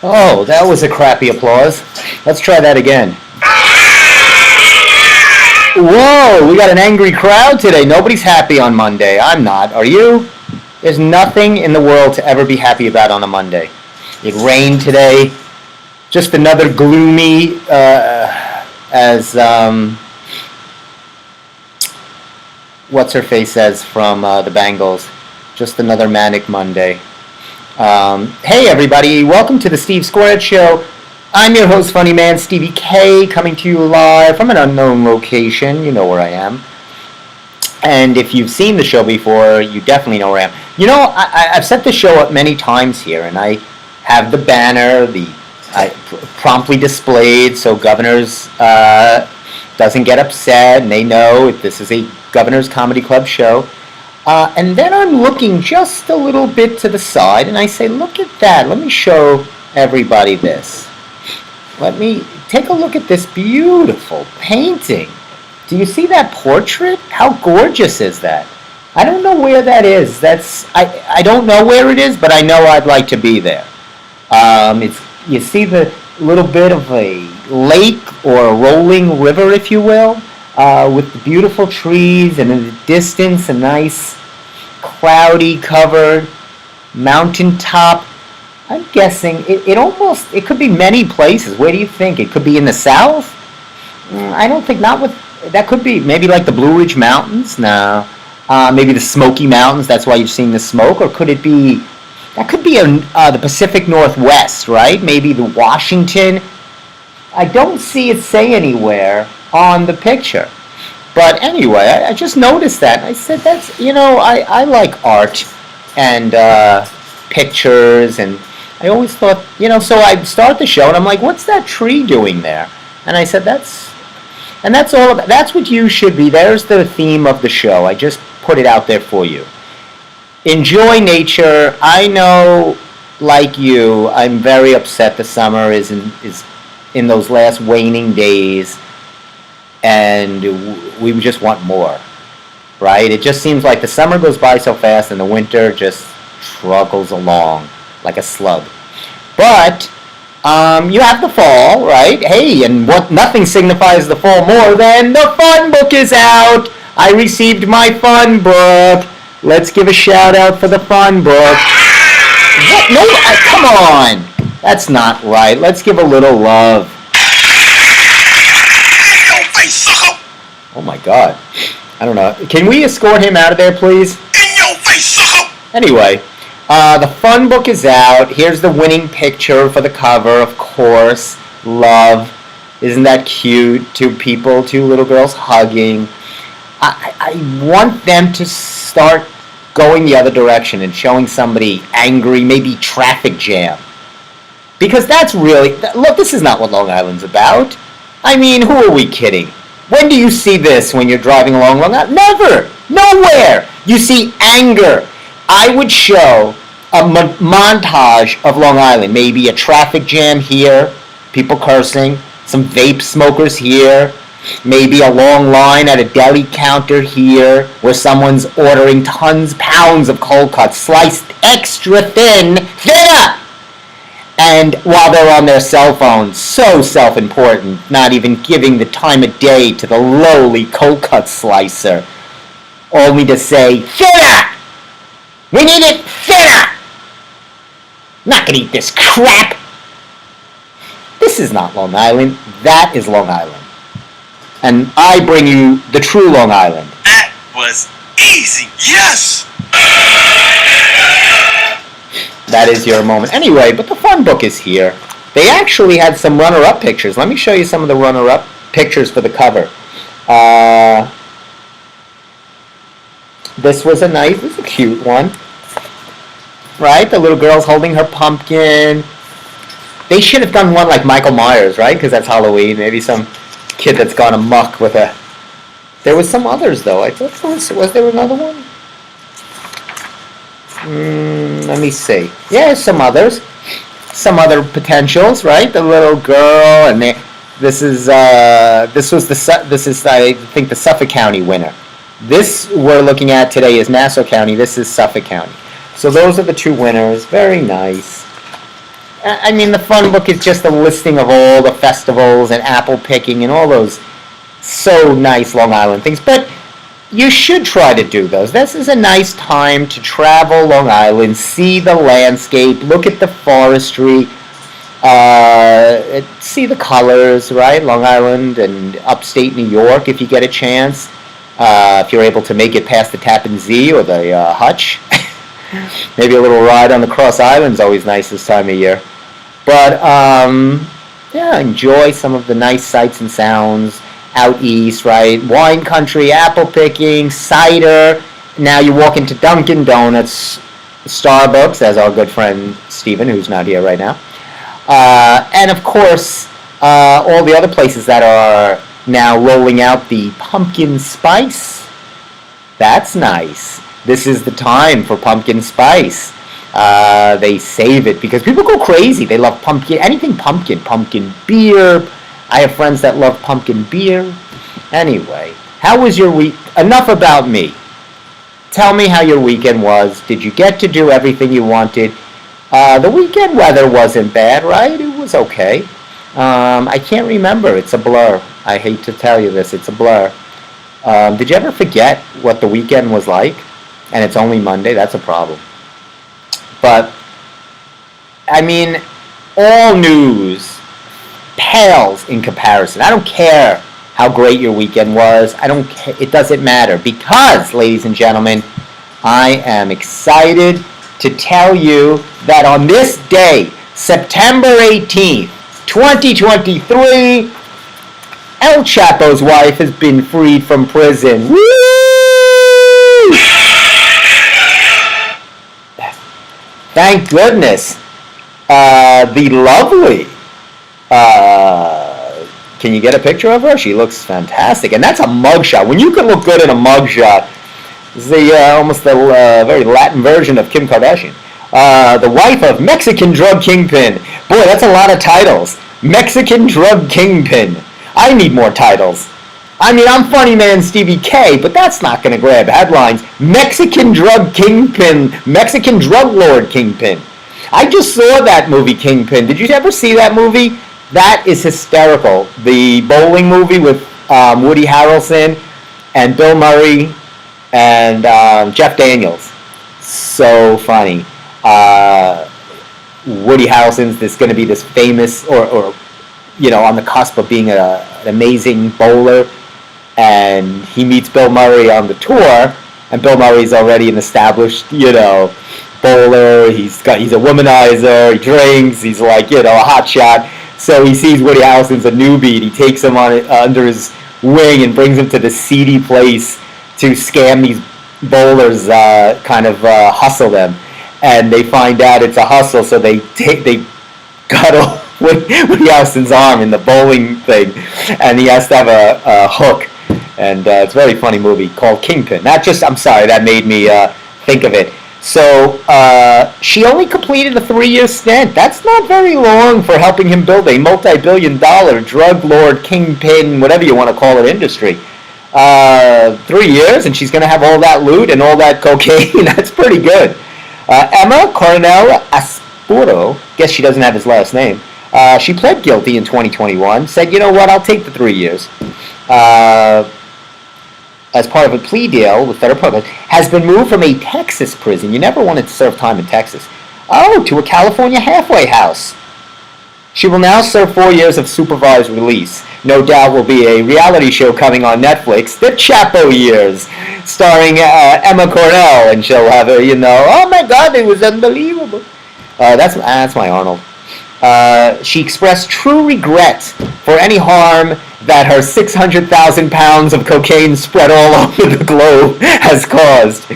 Oh, that was a crappy applause. Let's try that again. Whoa, we got an angry crowd today. Nobody's happy on Monday. I'm not. Are you? There's nothing in the world to ever be happy about on a Monday. It rained today. Just another gloomy, what's her face says from the Bengals. Just another manic Monday. Hey everybody, welcome to the Steve Squared Show. I'm your host, Funny Man Stevie K, coming to you live from an unknown location. You know where I am. And if you've seen the show before, you definitely know where I am. You know, I've set the show up many times here, and I have the banner, promptly displayed so Governors doesn't get upset, and they know if this is a Governors Comedy Club show. And then I'm looking just a little bit to the side, and I say, look at that. Let me show everybody this. Let me take a look at this beautiful painting. Do you see that portrait? How gorgeous is that? I don't know where that is. I don't know where it is, but I know I'd like to be there. You see the little bit of a lake or a rolling river, if you will, with the beautiful trees, and in the distance a nice cloudy covered mountaintop. I'm guessing it could be many places. Where do you think? It could be in the south? I don't think, that could be maybe like the Blue Ridge Mountains. No. Maybe the Smoky Mountains, that's why you've seen the smoke. Or could it be, that could be the Pacific Northwest, right? Maybe the Washington. I don't see it say anywhere on the picture. But anyway, I just noticed that. I said, I like art and pictures, and I always thought, so I start the show and I'm like, what's that tree doing there? And I said, that's what you should be. There's the theme of the show. I just put it out there for you. Enjoy nature. I know, like you, I'm very upset the summer is in those last waning days, and we just want more, right? It just seems like the summer goes by so fast and the winter just struggles along like a slug. But you have the fall, right? Hey, and nothing signifies the fall more than the fun book is out. I received my fun book. Let's give a shout out for the fun book. What? No, come on. That's not right. Let's give a little love. Oh my God. I don't know. Can we escort him out of there, please? In your face, sucker! Anyway, the fun book is out. Here's the winning picture for the cover, of course. Love. Isn't that cute? Two little girls hugging. I want them to start going the other direction and showing somebody angry, maybe traffic jam. Because that's really... Look, this is not what Long Island's about. I mean, who are we kidding? When do you see this when you're driving along Long Island? Never! Nowhere! You see anger. I would show a montage of Long Island. Maybe a traffic jam here, people cursing, some vape smokers here, maybe a long line at a deli counter here where someone's ordering pounds of cold cuts, sliced extra thinner! And while they're on their cell phones, so self-important, not even giving the time of day to the lowly cold cut slicer, only to say, thinner! We need it thinner! Not gonna eat this crap! This is not Long Island, that is Long Island. And I bring you the true Long Island. That was easy, yes! That is your moment. Anyway, but the fun book is here. They actually had some runner-up pictures. Let me show you some of the runner-up pictures for the cover. This was a cute one. Right? The little girl's holding her pumpkin. They should have done one like Michael Myers, right? Because that's Halloween. Maybe some kid that's gone amok with a... There was some others, though. I thought was there another one? Let me see. Yeah, some others. Some other potentials, right? The little girl, and this is I think the Suffolk County winner. This we're looking at today is Nassau County. This is Suffolk County. So those are the two winners. Very nice. I mean, the fun book is just a listing of all the festivals and apple picking and all those so nice Long Island things. But you should try to do those. This is a nice time to travel Long Island, see the landscape, look at the forestry, see the colors, right? Long Island and upstate New York if you get a chance. If you're able to make it past the Tappan Zee or the Hutch. Maybe a little ride on the Cross Island is always nice this time of year. But, yeah, enjoy some of the nice sights and sounds out east, right? Wine country, apple picking, cider. Now you walk into Dunkin' Donuts, Starbucks, as our good friend Steven, who's not here right now. And, of course, all the other places that are now rolling out the pumpkin spice. That's nice. This is the time for pumpkin spice. They save it because people go crazy. They love pumpkin, anything pumpkin, pumpkin beer. I have friends that love pumpkin beer. Anyway, how was your week? Enough about me. Tell me how your weekend was. Did you get to do everything you wanted? The weekend weather wasn't bad, right? It was okay. I can't remember. It's a blur. I hate to tell you this. It's a blur. Did you ever forget what the weekend was like? And it's only Monday? That's a problem. But, I mean, all news pales in comparison. I don't care how great your weekend was. I don't care. It doesn't matter because, ladies and gentlemen, I am excited to tell you that on this day, September 18th, 2023, El Chapo's wife has been freed from prison. Woo! Thank goodness. The lovely. Can you get a picture of her? She looks fantastic. And that's a mugshot. When you can look good in a mugshot, it's almost the very Latin version of Kim Kardashian. The wife of Mexican drug kingpin. Boy, that's a lot of titles. Mexican drug kingpin. I need more titles. I mean, I'm Funny Man Stevie K, but that's not going to grab headlines. Mexican drug kingpin. Mexican drug lord kingpin. I just saw that movie, Kingpin. Did you ever see that movie? That is hysterical. The bowling movie with Woody Harrelson and Bill Murray and Jeff Daniels. So funny. Woody Harrelson's going to be this famous, or on the cusp of being an amazing bowler. And he meets Bill Murray on the tour, and Bill Murray's already an established, bowler. He's a womanizer. He drinks. He's like, a hot shot. So he sees Woody Harrelson's a newbie. He takes him under his wing and brings him to this seedy place to scam these bowlers, hustle them. And they find out it's a hustle, so they cut off Woody Harrelson's arm in the bowling thing, and he has to have a hook. And it's a very funny movie called Kingpin. I'm sorry, that made me think of it. So she only completed a 3-year stint. That's not very long for helping him build a multi-billion-dollar drug lord, kingpin, whatever you want to call it, industry. 3 years, and she's going to have all that loot and all that cocaine. That's pretty good. Emma Coronel Aspuro, guess she doesn't have his last name, she pled guilty in 2021, said, you know what, I'll take the 3 years. As part of a plea deal with federal prosecutors, has been moved from a Texas prison. You never wanted to serve time in Texas. To a California halfway house. She will now serve 4 years of supervised release. No doubt will be a reality show coming on Netflix, The Chapo Years, starring Emma Cornell, and she'll have a, oh my God, it was unbelievable. That's my Arnold. She expressed true regret for any harm that her 600,000 pounds of cocaine spread all over the globe has caused.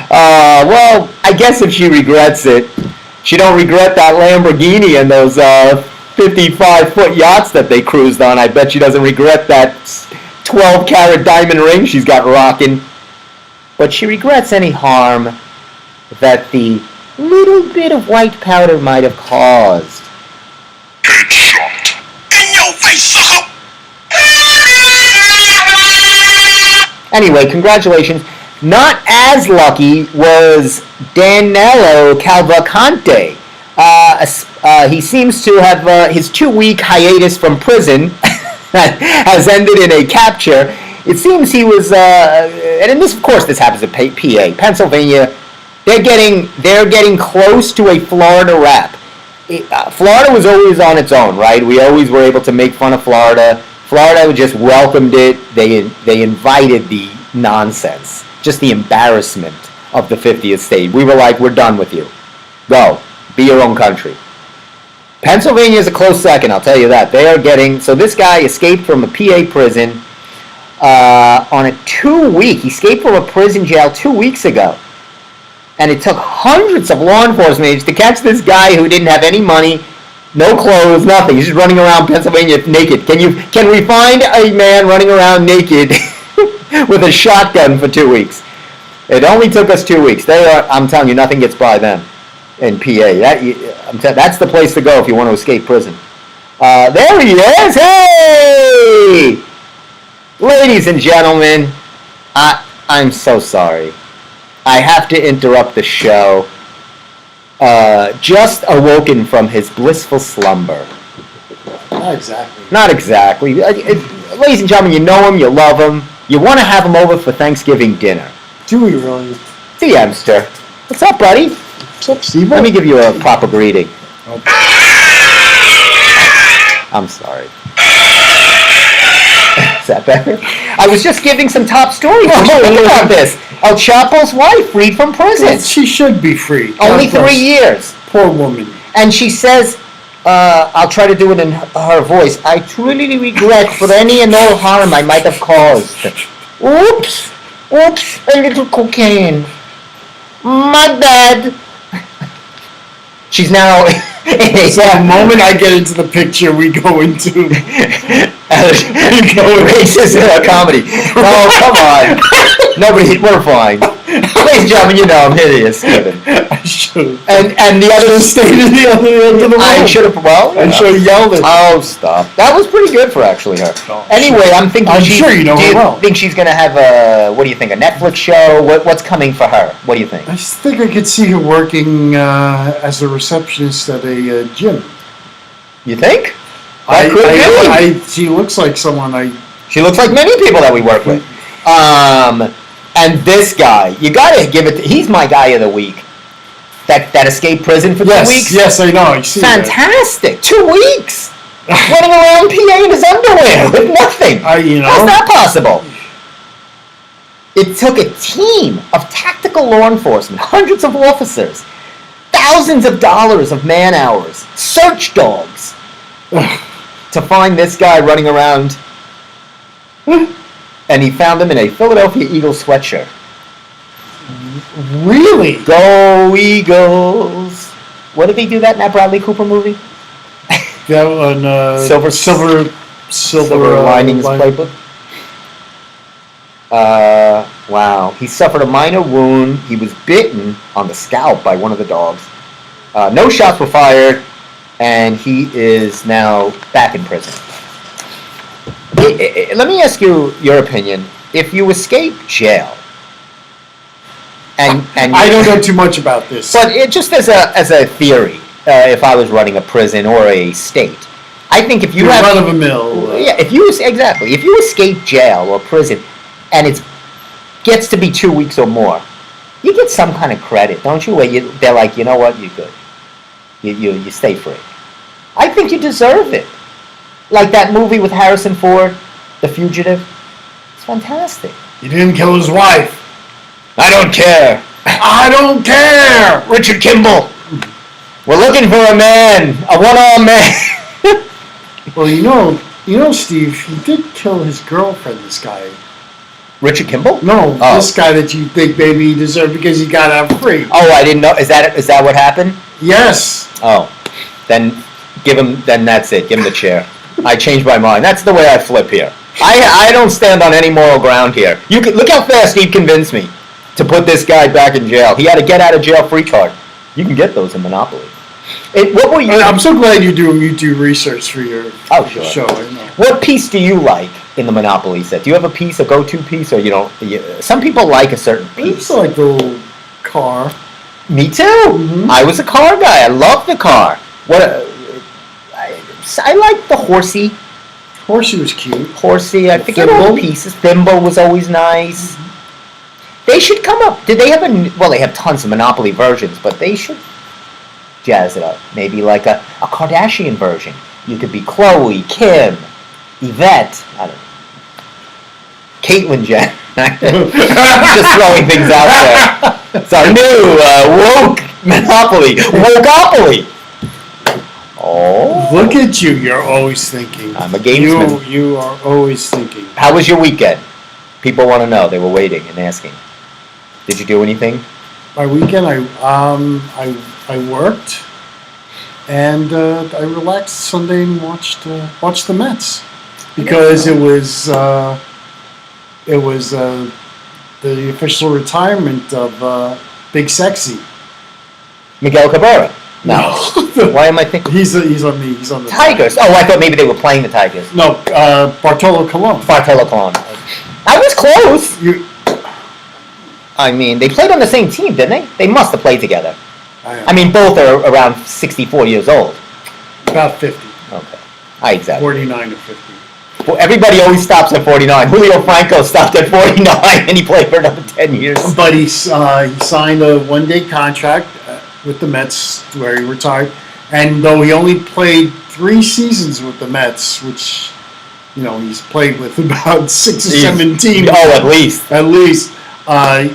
Well, I guess if she regrets it, she don't regret that Lamborghini and those 55-foot yachts that they cruised on. I bet she doesn't regret that 12-carat diamond ring she's got rocking. But she regrets any harm that the little bit of white powder might have caused. Headshot. In your face, sucker! Anyway, congratulations. Not as lucky was Danilo Cavalcante, He seems to have his 2-week hiatus from prison has ended in a capture. It seems he was, and in this, of course, this happens at PA, Pennsylvania. They're getting close to a Florida rap. Florida was always on its own, right? We always were able to make fun of Florida. Florida just welcomed it. They invited the nonsense, just the embarrassment of the 50th state. We were like, we're done with you. Go. Be your own country. Pennsylvania is a close second, I'll tell you that. They are getting, so this guy escaped from a PA prison on a 2-week, he escaped from a prison jail 2 weeks ago. And it took hundreds of law enforcement agents to catch this guy who didn't have any money, no clothes, nothing. He's just running around Pennsylvania naked. Can we find a man running around naked with a shotgun for 2 weeks? It only took us 2 weeks. I'm telling you, nothing gets by them in PA. That's the place to go if you want to escape prison. There he is. Hey! Ladies and gentlemen, I'm so sorry. I have to interrupt the show. Just awoken from his blissful slumber. Not exactly. Not exactly. Ladies and gentlemen, you know him, you love him. You want to have him over for Thanksgiving dinner. Do we really? The Emster. What's up, buddy? What's up, Steve? Let me give you a proper greeting. Okay. I'm sorry. Is that better? I was just giving some top stories. Think about this. El Chapo's wife freed from prison. Well, she should be free. Only 3 years. Poor woman. And she says, I'll try to do it in her voice, I truly regret for any and all harm I might have caused. Oops, a little cocaine. My bad. She's now... So the moment I get into the picture, we go into racist comedy. Oh, come on. Nobody, we're fine. Ladies and gentlemen, you know I'm hideous, Stephen. I should have. And the other stayed at the other end of the room. I should have, well, I should have yelled at her. Oh, stop. That was pretty good for actually her. Oh, anyway, sure. I'm thinking I'm sure you know her well. Do you think she's going to have what do you think, a Netflix show? What's coming for her? What do you think? I just think I could see her working as a receptionist at a gym. You think? She looks like someone She looks like many people that we work with. And this guy, you gotta give it. He's my guy of the week. That escaped prison for 2 weeks. Yes, I know. I see. Fantastic. 2 weeks running around PA in his underwear with nothing. How's that possible? It took a team of tactical law enforcement, hundreds of officers, thousands of dollars of man hours, search dogs, to find this guy running around. And he found him in a Philadelphia Eagles sweatshirt. Really? Go Eagles! What did they do that in that Bradley Cooper movie? That one, Silver Linings Playbook. Wow. He suffered a minor wound. He was bitten on the scalp by one of the dogs. No shots were fired, and he is now back in prison. Let me ask you your opinion. If you escape jail, and I don't know too much about this, but just as a theory, if I was running a prison or a state, I think if you have run of a mill, if you escape jail or prison, and it gets to be 2 weeks or more, you get some kind of credit, don't you? Where they're like, you know what, you're good, you stay free. I think you deserve it. Like that movie with Harrison Ford, The Fugitive. It's fantastic. He didn't kill his wife. I don't care. I don't care. Richard Kimball. We're looking for a man, a one-armed man. Well, you know, Steve, he did kill his girlfriend, this guy. Richard Kimball? No, this guy that you think maybe he deserved because he got out free. Oh, I didn't know. Is that what happened? Yes. Oh, then that's it. Give him the chair. I changed my mind. That's the way I flip here. I don't stand on any moral ground here. Look how fast Steve convinced me to put this guy back in jail. He had a get out of jail free card. You can get those in Monopoly. What were you? I'm so glad you do research for your sure. show. I know. What piece do you like in the Monopoly set? Do you have a piece, a go-to piece, or you don't? Some people like a certain I piece. just like the little car. Me too. Mm-hmm. I was a car guy. I loved the car. What? I like the horsey. Horsey was cute. Horsey. I forget all the Thimble? pieces. Thimble was always nice. They should come up. Did they have well, they have tons of Monopoly versions, but they should jazz it up. Maybe like a Kardashian version. You could be Chloe, Kim, Yvette. I don't know. Caitlyn Jenner. Just throwing things out there. It's our new woke Monopoly. Wokeopoly. Oh. Look at you. You're always thinking. I'm a gamesman. You are always thinking. How was your weekend? People want to know. They were waiting and asking. Did you do anything? My weekend, I worked, and I relaxed Sunday and watched the Mets because it was the official retirement of Big Sexy. Miguel Cabrera. No. Why am I thinking? He's on the Tigers. Oh, I thought maybe they were playing the Tigers. No, Bartolo Colon. Bartolo Colon. I was close. You, I mean, they played on the same team, didn't they? They must have played together. I mean, both are around 64 years old. about 50, Okay. I exactly. 49 to 50. Well, everybody always stops at 49. Julio Franco stopped at 49, and he played for another 10 years. But he signed a one-day contract with the Mets where he retired. And though he only played 3 seasons with the Mets, which, he's played with about 6 or 7 teams. Oh, at least. At least.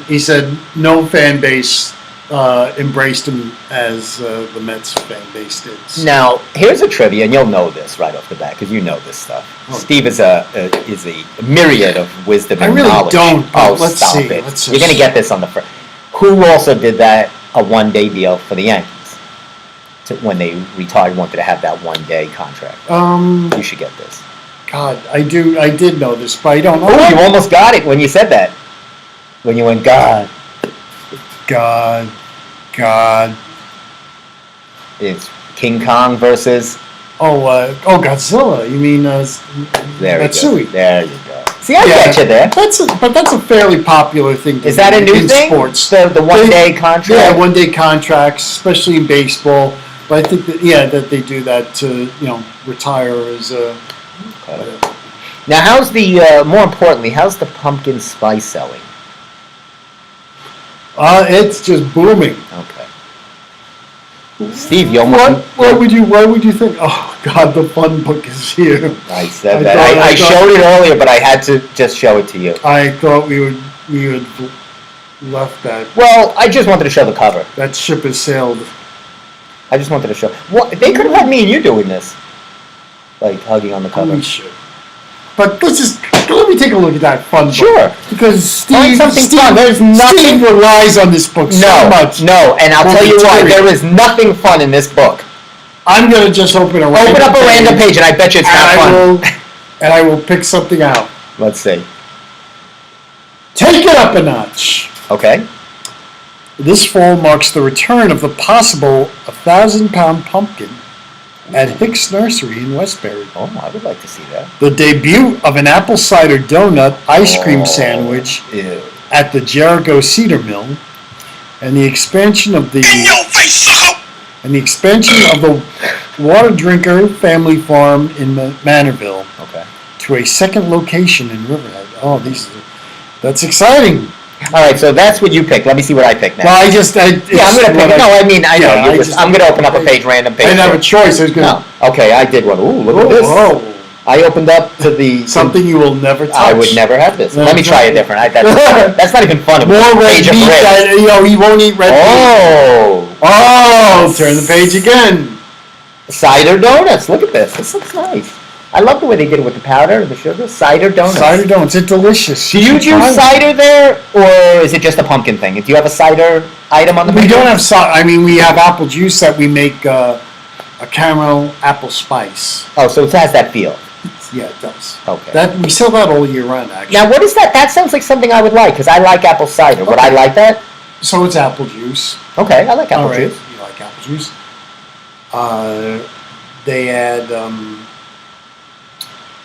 He said no fan base embraced him as the Mets fan base did. Now, here's a trivia, and you'll know this right off the bat because you know this stuff. Oh. Steve is a myriad of wisdom and I really knowledge. don't, but Oh, let's stop see. it! Let's You're going to just- get this on the first. Who also did that a one-day deal for the Yankees? When they retired, wanted to have that one-day contract. You should get this. God, I did know this, but I don't know. Oh, you almost got it when you said that. When you went, God. God. It's King Kong versus. Godzilla. You mean There Matsui? we go. There you go. See, I get you there. That's a fairly popular thing. Is that a new in thing? Sports. The one-day contract? Yeah, one-day contracts, especially in baseball. But I think that they do that to retire as a. Okay. Now, how's more importantly, how's the pumpkin spice selling? It's just booming. Okay. Steve, you almost. Why would you think? Oh God, the fun book is here. I said I that. thought- I I thought- showed it earlier, but I had to just show it to you. I thought we would left that. Well, I just wanted to show the cover. That ship has sailed. I just wanted to show. What they could have had me and you doing this, like hugging on the cover. We should. But let me take a look at that fun book. Sure. Because Find something fun. There's nothing. Steve relies on this book so much. No, and I'll tell you why. material. There is nothing fun in this book. I'm gonna just open Open up a random page, and I bet you it's not fun. And I will pick something out. Let's see. Take it up a notch. Okay. This fall marks the return of the possible 1,000-pound pumpkin at Hicks Nursery in Westbury. Oh, I would like to see that. The debut of an apple cider donut ice cream sandwich Ew. at the Jericho Cedar Mill, and the expansion of the In your face, sucker! Water Drinker Family Farm in Manorville Okay. to a second location in Riverhead. Oh, that's exciting. All right, so that's what you picked. Let me see what I picked now. Well, I'm gonna pick it. No, I mean, I know. Yeah, I'm going to open up a page, random page. I didn't have a choice. I was gonna. No. Okay, I did one. Ooh, look at this. Whoa. I opened up to the... Something you will never touch. I would never have this. No, Let me try it different. That's not even fun. It was More a red page of meat. ribs. He won't eat red meat. Oh! Oh, turn the page again. Cider donuts. Look at this. This looks nice. I love the way they did it with the powder and the sugar. Cider donuts. Cider donuts. It's delicious. Do you do cider there, or is it just a pumpkin thing? Do you have a cider item on the We menu? don't have cider. I mean, we have apple juice that we make a caramel apple spice. Oh, so it has that feel. Yeah, it does. Okay. That we sell that all year round, actually. Now, what is that? That sounds like something I would like, because I like apple cider. Would I like that? So it's apple juice. Okay, I like apple All right, juice. you like apple juice. They add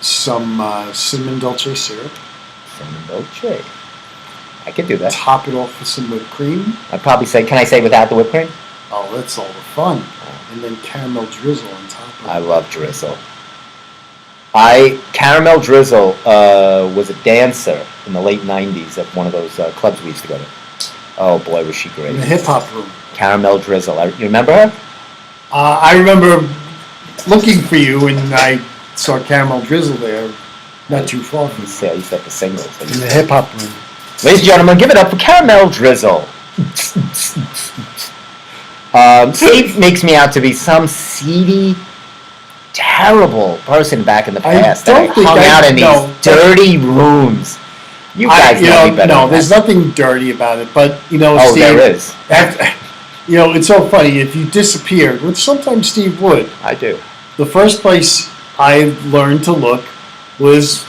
some cinnamon dolce syrup. Cinnamon dolce. I could do that. Top it off with some whipped cream. I'd probably say, can I say without the whipped cream? Oh, that's all the fun. and then caramel drizzle on top of it. I love drizzle. Caramel Drizzle was a dancer in the late 90s at one of those clubs we used to go to. Oh, boy, was she great. In the hip-hop room. Caramel Drizzle. You remember her? I remember looking for you, and I saw Caramel Drizzle there, not too far from you. I used to have the singles. In the hip-hop room. Ladies and gentlemen, give it up for Caramel Drizzle. Steve makes me out to be some seedy, terrible person back in the past. don't that think hung I- out in no, these dirty rooms. You guys know me better no, than there's that. nothing dirty about it, but, Oh, Steve, there is. it's so funny. If you disappeared, which sometimes Steve would, I do. the first place I learned to look was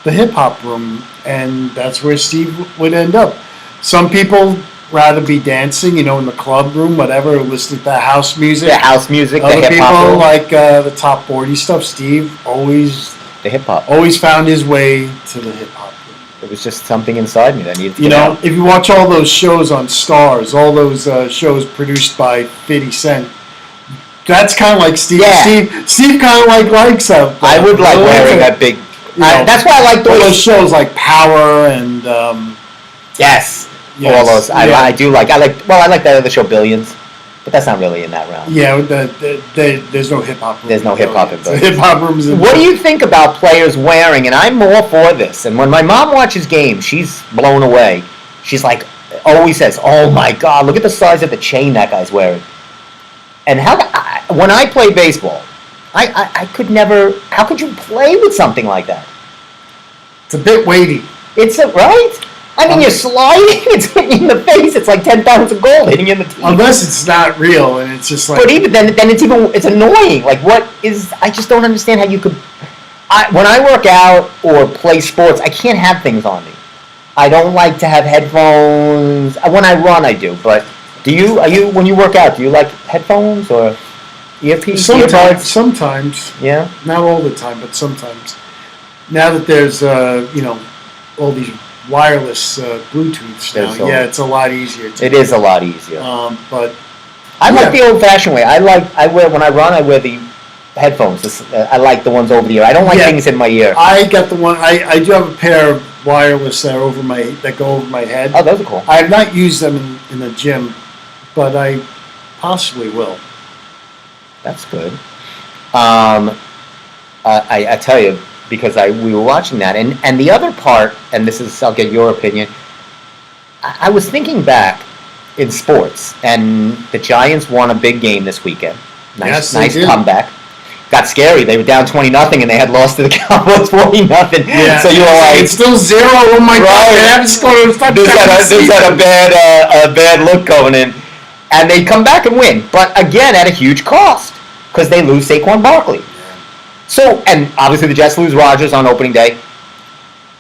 the hip-hop room, and that's where Steve would end up. Some people rather be dancing, in the club room, whatever, listening to house music. The house music, the Other hip hop. people like the top 40 stuff. Steve always The hip hop. found his way to the hip-hop room. It was just something inside me that needed to You get know, out. if you watch all those shows on Stars, all those shows produced by 50 Cent, that's kind of like Steve. Yeah. Steve kind of likes that. I would like wearing that big. That's why I like all those those. shows like Power and Yes. Yes, All those. yeah. I do like. I like that other show, Billions, but that's not really in that realm. yeah, there's no hip hop room. There's no hip-hop in Billions. Hip hop rooms. What do you think about players wearing? And I'm all for this. And when my mom watches games, she's blown away. She's like, always says, "Oh my God, look at the size of the chain that guy's wearing." And when I play baseball, I could never. How could you play with something like that? It's a bit weighty. Right? I mean, you're sliding. It's hitting you in the face. It's like 10 pounds of gold hitting you in the teeth. Unless it's not real and it's just like. But even then it's annoying. Like, what is? I just don't understand how you could. When I work out or play sports, I can't have things on me. I don't like to have headphones. When I run, I do. But when you work out, do you like headphones or earpiece? Earbuds? Sometimes. Yeah. Not all the time, but sometimes. Now that there's all these wireless Bluetooths now, There's it's a lot easier. It is a lot easier. But I like the old-fashioned way. When I run, I wear the headphones. I like the ones over the ear. I don't like things in my ear. I got the one. I do have a pair of wireless that go over my head. Oh, those are cool. I have not used them in the gym, but I possibly will. That's good. I tell you, because we were watching that, and the other part, and this is, I'll get your opinion. I was thinking back in sports, and the Giants won a big game this weekend. Nice did. comeback. Got scary. They were down 20-0, and they had lost to the Cowboys 40-0. Yeah. So you were like, it's still 0. Oh my God! They haven't scored a touchdown. There's had a bad look going in, and they come back and win, but again at a huge cost because they lose Saquon Barkley. So, and obviously the Jets lose Rodgers on opening day.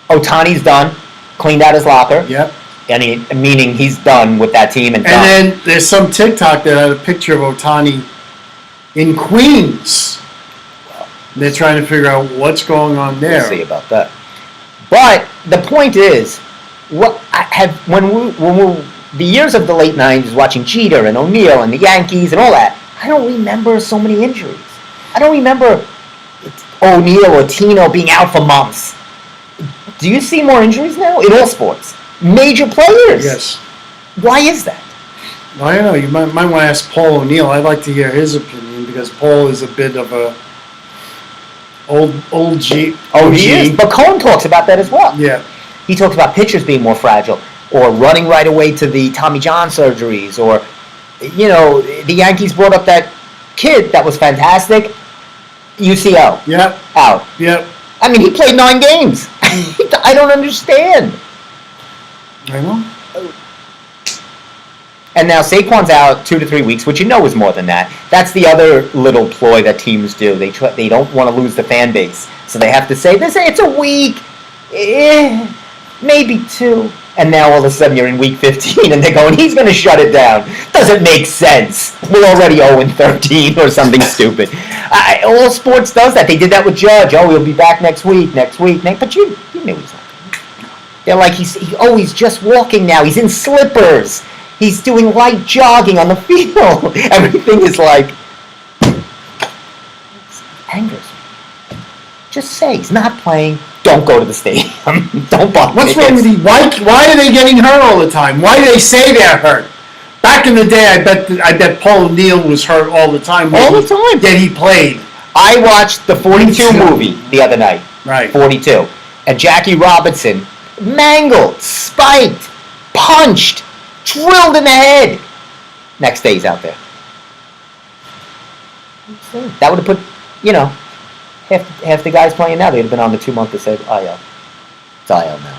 Otani's done, cleaned out his locker. Yep. Meaning he's done with that team and done. And then there's some TikTok that had a picture of Otani in Queens. They're trying to figure out what's going on there. We'll see about that. But the point is, the years of the late '90s, watching Jeter and O'Neal and the Yankees and all that, I don't remember so many injuries. I don't remember O'Neal or Tino being out for months. Do you see more injuries now in all sports? Major players. Yes. Why is that? I don't know. You might want to ask Paul O'Neal. I'd like to hear his opinion because Paul is a bit of a old G. Oh, he is. But Cohen talks about that as well. Yeah. He talks about pitchers being more fragile, or running right away to the Tommy John surgeries, or the Yankees brought up that kid that was fantastic, UCL. Yep. Out. Yep. I mean, he played 9 games. I don't understand. I know. And now Saquon's out 2 to 3 weeks, which is more than that. That's the other little ploy that teams do. They don't want to lose the fan base, so they have to say it's a week, maybe 2. And now all of a sudden you're in week 15, and they're going, he's going to shut it down. Doesn't make sense. We're already 0-13 or something stupid. All sports does that. They did that with Judge. Oh, he'll be back next week. But you knew he's not coming. They're like, he's just walking now. He's in slippers. He's doing light jogging on the field. Everything is like, angers me. Just say he's not playing. Don't go to the stadium. Don't buy What's tickets. wrong with you? Why are they getting hurt all the time? Why do they say they're hurt? Back in the day, I bet Paul O'Neill was hurt all the time. All the time. Yet he played. I watched the 42 movie the other night. Right. 42. And Jackie Robinson mangled, spiked, punched, drilled in the head. Next day he's out there. That would have put, half the guys playing now, they'd have been on the 2-month that said IL. It's IL now.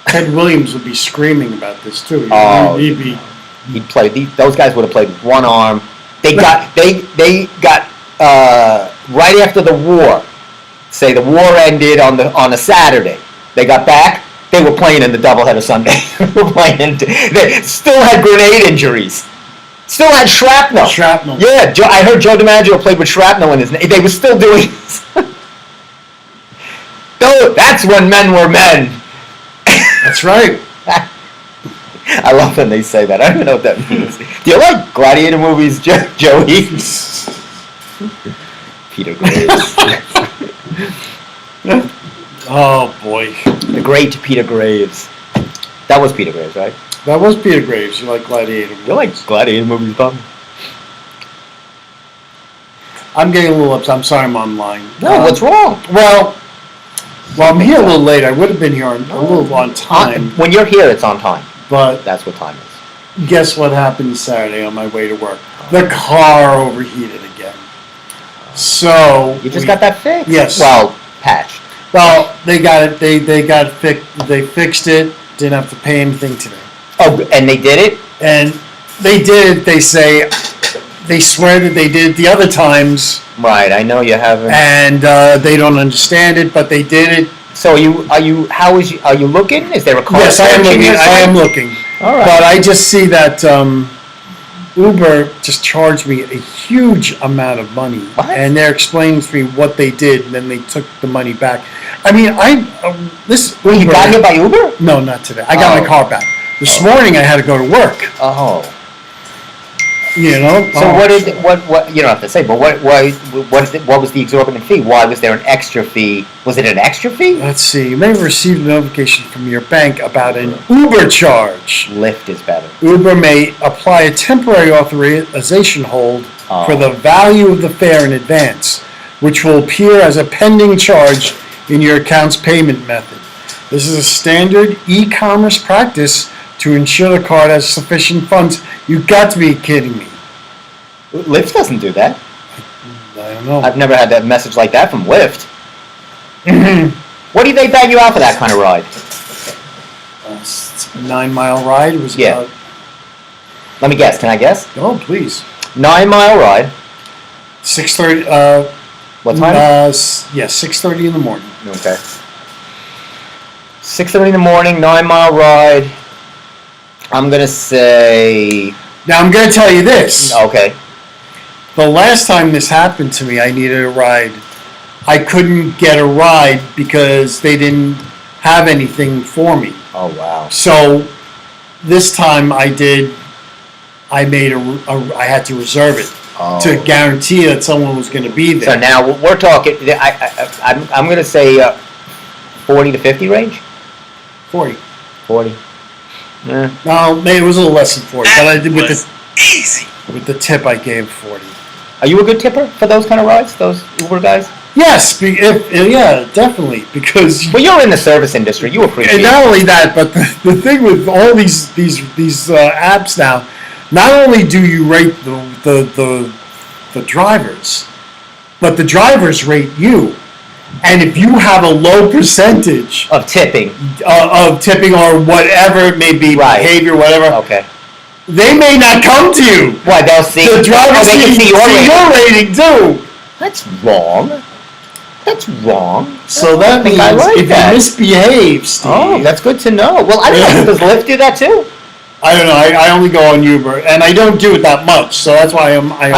Ted Williams would be screaming about this too. He'd play. Those guys would have played with one arm. They got right after the war. Say the war ended on a Saturday. They got back. They were playing in the doubleheader Sunday. They still had grenade injuries. Still had shrapnel. Yeah, I heard Joe DiMaggio played with shrapnel in his name. They were still doing this. That's when men were men. That's right. I love when they say that. I don't even know what that means. Do you like gladiator movies, Joey? Peter Graves. Oh, boy. The great Peter Graves. That was Peter Graves, right? That was Peter Graves. You like gladiator movies? You like gladiator movies, Bob? I'm getting a little upset. I'm sorry I'm online. No, what's wrong? Well, I'm here a little late. I would have been here a little on time. When you're here, it's on time. But that's what time is. Guess what happened Saturday on my way to work? The car overheated again. So you just got that fixed? Yes. Well, patched. Well, they got it. They got it fixed. They fixed it. Didn't have to pay anything today. Oh, and they did it? And they did. They say they swear that they did it the other times. Right. I know you haven't. And they don't understand it, but they did it. So are you looking? Is there a car? Yes, I am looking. I am looking. All right. But I just see that Uber just charged me a huge amount of money, and they're explaining to me what they did, and then they took the money back. I mean, this Uber. You got here by Uber? No, not today. I got my car back. This morning I had to go to work. Oh. You know. So what you don't have to say, but what was the exorbitant fee? Why was there an extra fee? Was it an extra fee? Let's see. You may have received a notification from your bank about an Uber charge. Lyft is better. Uber may apply a temporary authorization hold for the value of the fare in advance, which will appear as a pending charge in your account's payment method. This is a standard e-commerce practice to ensure the card has sufficient funds. You've got to be kidding me. Lyft doesn't do that. I don't know. I've never had a message like that from Lyft. What do they bag you out for that kind of ride? It's a 9-mile ride. It was about... Let me guess. Can I guess? Oh, please. 9-mile ride. 6:30. What time? 6:30 in the morning. Okay. 6:30 in the morning, 9-mile ride. I'm going to say... Now, I'm going to tell you this. Okay. The last time this happened to me, I needed a ride. I couldn't get a ride because they didn't have anything for me. Oh, wow. So, this time I had to reserve it to guarantee that someone was going to be there. So now we're talking, I'm going to say 40 to 50 range? 40. 40. Yeah. No, maybe it was a little less than 40, but I did easy. With the tip I gave 40. Are you a good tipper for those kind of rides, those Uber guys? Yes, yeah, definitely, because... Well, you're in the service industry, you appreciate it. And not only that, but the thing with all these apps now, not only do you rate the drivers, but the drivers rate you. And if you have a low percentage of tipping or whatever it may be, behavior, whatever, okay, they may not come to you. Why, they'll see the drivers see your rating too. That's wrong. That's wrong. So that means if you misbehave, Steve. Oh, that's good to know. Well, I don't know. Does Lyft do that too? I don't know. I only go on Uber, and I don't do it that much, so that's why I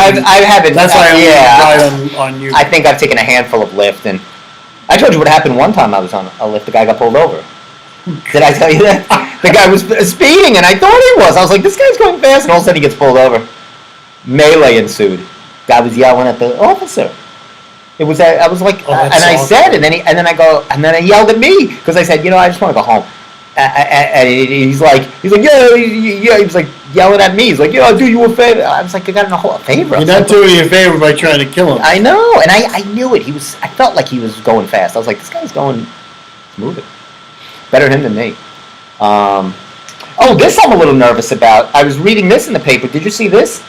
haven't. That's why I only ride on Uber. I think I've taken a handful of Lyft, and I told you what happened one time I was on a Lyft. The guy got pulled over. Did I tell you that? The guy was speeding, and I thought he was. I was like, this guy's going fast, and all of a sudden he gets pulled over. Melee ensued. Guy was yelling at the officer. It was. I was like, Oh, and that's I awful. said, and then I yelled at me because I said, I just want to go home. And he's like, yeah. He was like yelling at me. He's like, I'll do you a favor. I was like, I got in a favor. You're not doing me a favor by trying to kill him. I know, and I knew it. I felt like he was going fast. I was like, this guy's moving. Better him than me. This I'm a little nervous about. I was reading this in the paper. Did you see this?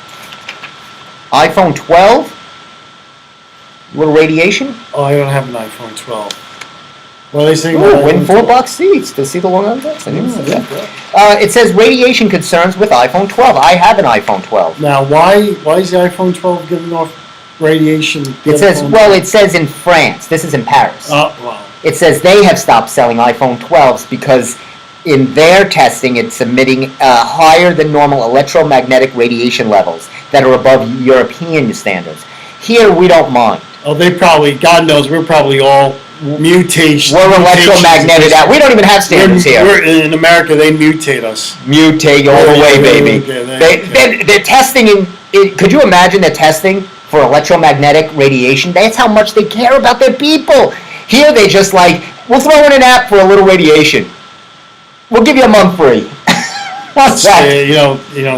iPhone 12. Little radiation. Oh, I don't have an iPhone 12. What are they saying? Ooh, about win iPhone 4 12? box seats to see the long unboxing. I didn't see Yeah, that. It says radiation concerns with iPhone 12. I have an iPhone 12. Now, why is the iPhone 12 giving off radiation? It says in France. This is in Paris. Oh, well. It says they have stopped selling iPhone 12s because in their testing it's emitting higher than normal electromagnetic radiation levels that are above European standards. Here we don't mind. Oh, they probably, God knows, we're probably all mutations. We're electromagnetic out. We don't even have standards here. In America, they mutate us. Mutate all the way, baby. Okay, They're testing could you imagine they're testing for electromagnetic radiation? That's how much they care about their people. Here they just like, we'll throw in an app for a little radiation. We'll give you a month free. What's that?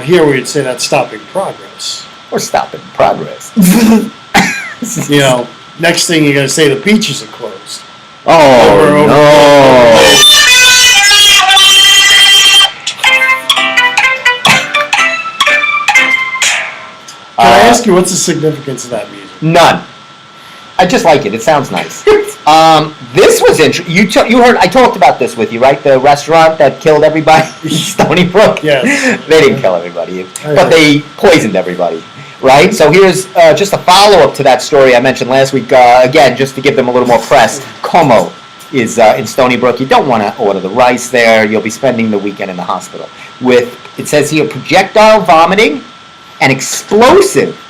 Here we'd say that's stopping progress. We're stopping progress. Next thing you're going to say the beaches are closed. Oh, no. Can I ask you, what's the significance of that music? None. I just like it. It sounds nice. This was interesting. You heard, I talked about this with you, right? The restaurant that killed everybody, Stony Brook? Yes. They didn't kill everybody, but they poisoned everybody, right? So here's just a follow-up to that story I mentioned last week. Again, just to give them a little more press, Como is in Stony Brook. You don't want to order the rice there. You'll be spending the weekend in the hospital. It says here, projectile vomiting and explosive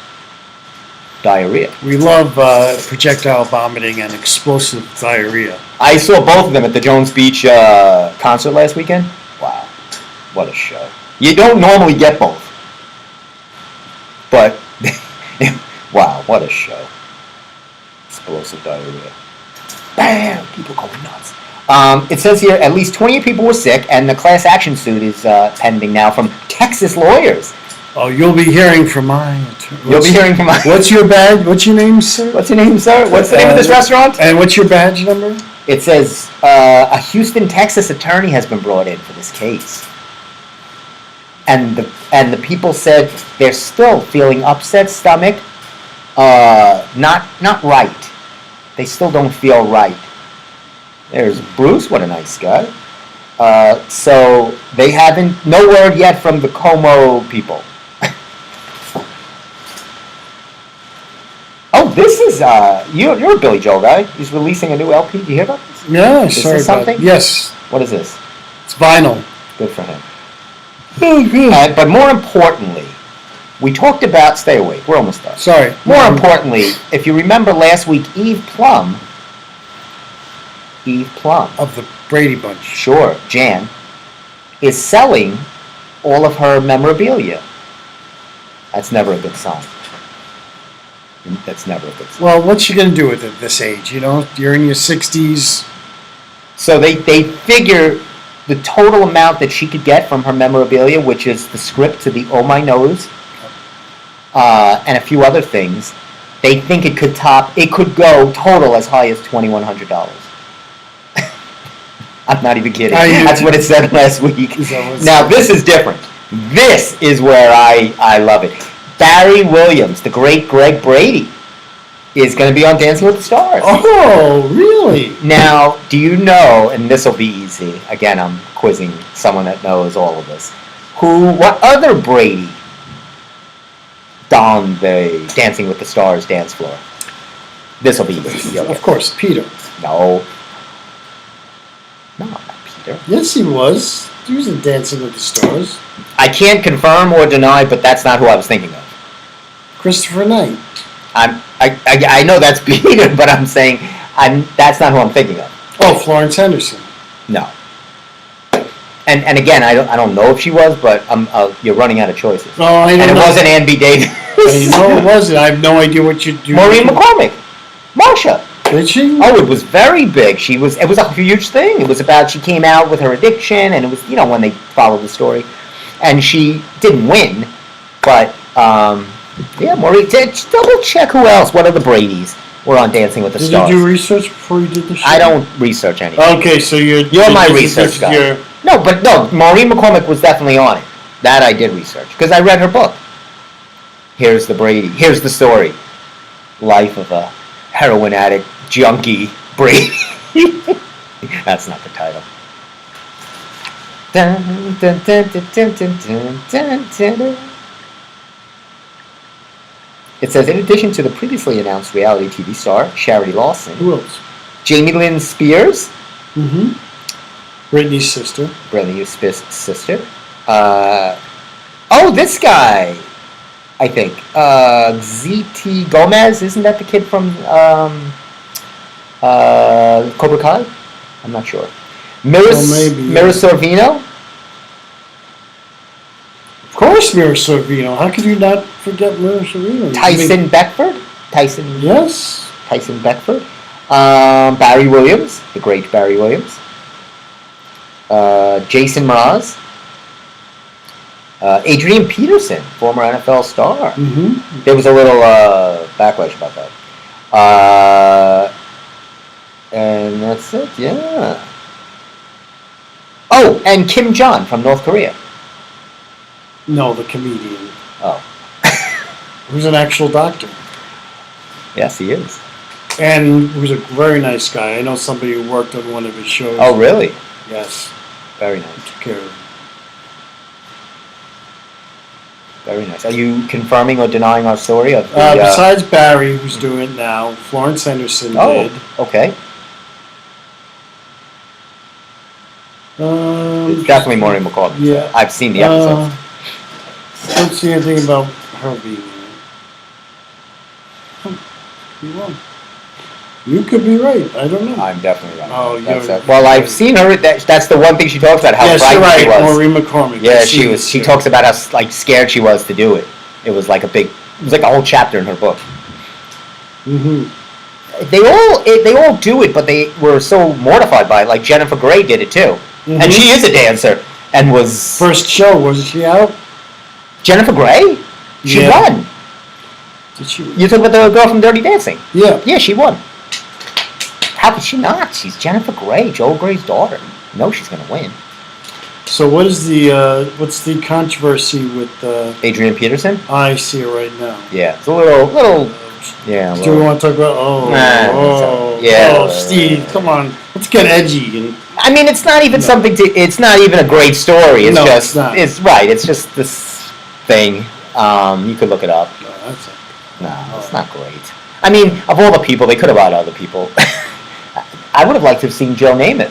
diarrhea. We love projectile vomiting and explosive diarrhea. I saw both of them at the Jones Beach concert last weekend. Wow, what a show. You don't normally get both. But, wow, what a show. Explosive diarrhea. Bam! People going nuts. It says here at least 28 people were sick, and the class action suit is pending now from Texas lawyers. Oh, you'll be hearing from my attorney. You'll be hearing from my... What's your badge? What's your name, sir? What's your name, sir? What's the name of this restaurant? And what's your badge number? It says a Houston, Texas attorney has been brought in for this case. And the people said they're still feeling upset stomach, not right. They still don't feel right. There's Bruce, what a nice guy. So they haven't, no word yet from the Como people. Oh, this is, you're a Billy Joel guy. He's releasing a new LP. Did you hear about this? Yeah, Is sorry this about something? Yes, What is this? it's vinyl. Good for him. Oh, good. But more importantly, we talked about, stay awake, we're almost done. Sorry. More importantly, if you remember last week, Eve Plum, Of the Brady Bunch. sure, Jan, is selling all of her memorabilia. That's never a good sign. That's never a good sign. Well, what's she going to do with it at this age? You're in your 60s. So they figure the total amount that she could get from her memorabilia, which is the script to the Oh My Nose, and a few other things, they think it could go total as high as $2,100. I'm not even kidding. That's what it said last week. Now, this is different. This is where I love it. Barry Williams, the great Greg Brady, is going to be on Dancing with the Stars. Oh, really? Now, do you know, and this will be easy, again, I'm quizzing someone that knows all of this, what other Brady donned the Dancing with the Stars dance floor? This will be easy. Of course, Peter. No. No, not Peter. Yes, he was. He was in Dancing with the Stars. I can't confirm or deny, but that's not who I was thinking of. Christopher Knight. I know that's Peter, but I'm saying that's not who I'm thinking of. Oh, Florence Henderson. No. And again, I don't know if she was, but you're running out of choices. Oh, I don't know. And it wasn't Ann B. Davis. No, it wasn't. I have no idea what you do. Maureen McCormick. Marsha. Did she? Oh, it was very big. It was a huge thing. It was about, she came out with her addiction, and it was, when they followed the story. And she didn't win, but, yeah, Maureen, double check who else. What are the Bradys were on Dancing with the Stars? Did you do research before you did the show? I don't research anything. Okay, so you're my research guy. No, Maureen McCormick was definitely on it. That I did research, because I read her book. Here's the Brady. Here's the story. Life of a heroin addict, junkie, Brady. That's not the title. Dun, dun, dun, dun, dun, dun, dun, dun, dun. It says, in addition to the previously announced reality TV star, Charity Lawson. Who else? Jamie Lynn Spears. Mm-hmm. Britney's sister. Britney's sister. This guy, I think. ZT Gomez, isn't that the kid from Cobra Kai? I'm not sure. Mira Sorvino? Of course, Mira Sorvino. How could you not forget Mira Sorvino? Tyson Beckford? Yes. Tyson Beckford. Barry Williams, the great Barry Williams. Jason Mraz. Adrian Peterson, former NFL star. Mm-hmm. There was a little backlash about that. And that's it, yeah. Oh, and Kim Jong from North Korea. No, the comedian. Oh. Who's an actual doctor. Yes, he is. And who's a very nice guy. I know somebody who worked on one of his shows. Oh, really? Yes. Very nice. Took care of him. Very nice. Are you confirming or denying our story of besides Barry, who's doing it now, Florence Henderson did. Okay. It's definitely Maureen McCormick. Yeah. I've seen the episodes. Don't see anything about her being in it. Be wrong. You could be right. I don't know. I'm definitely right. Oh, well, I've seen her. That's the one thing she talks about. How frightened right. she was. Maureen McCormick. Yeah, she was. She talks about how scared she was to do it. It was like a whole chapter in her book. Mm-hmm. They all do it, but they were so mortified by it. Like Jennifer Grey did it too, and she is a dancer and was first show. Wasn't she out? Jennifer Grey? She won. Did she? You talking about the girl from Dirty Dancing? Yeah. Yeah, she won. How could she not? She's Jennifer Grey, Joel Grey's daughter. You know she's gonna win. So what is what's the controversy with Adrian Peterson? I see it right now. Yeah, it's a little. Yeah. Do we want to talk about? Steve, come on, let's get edgy. And I mean, it's not even something to. It's not even a great story. It's just. It's not. It's right. It's just this thing. You could look it up. No, it's not great. I mean, of all the people, they could have brought other people. I would have liked to have seen Joe Namath.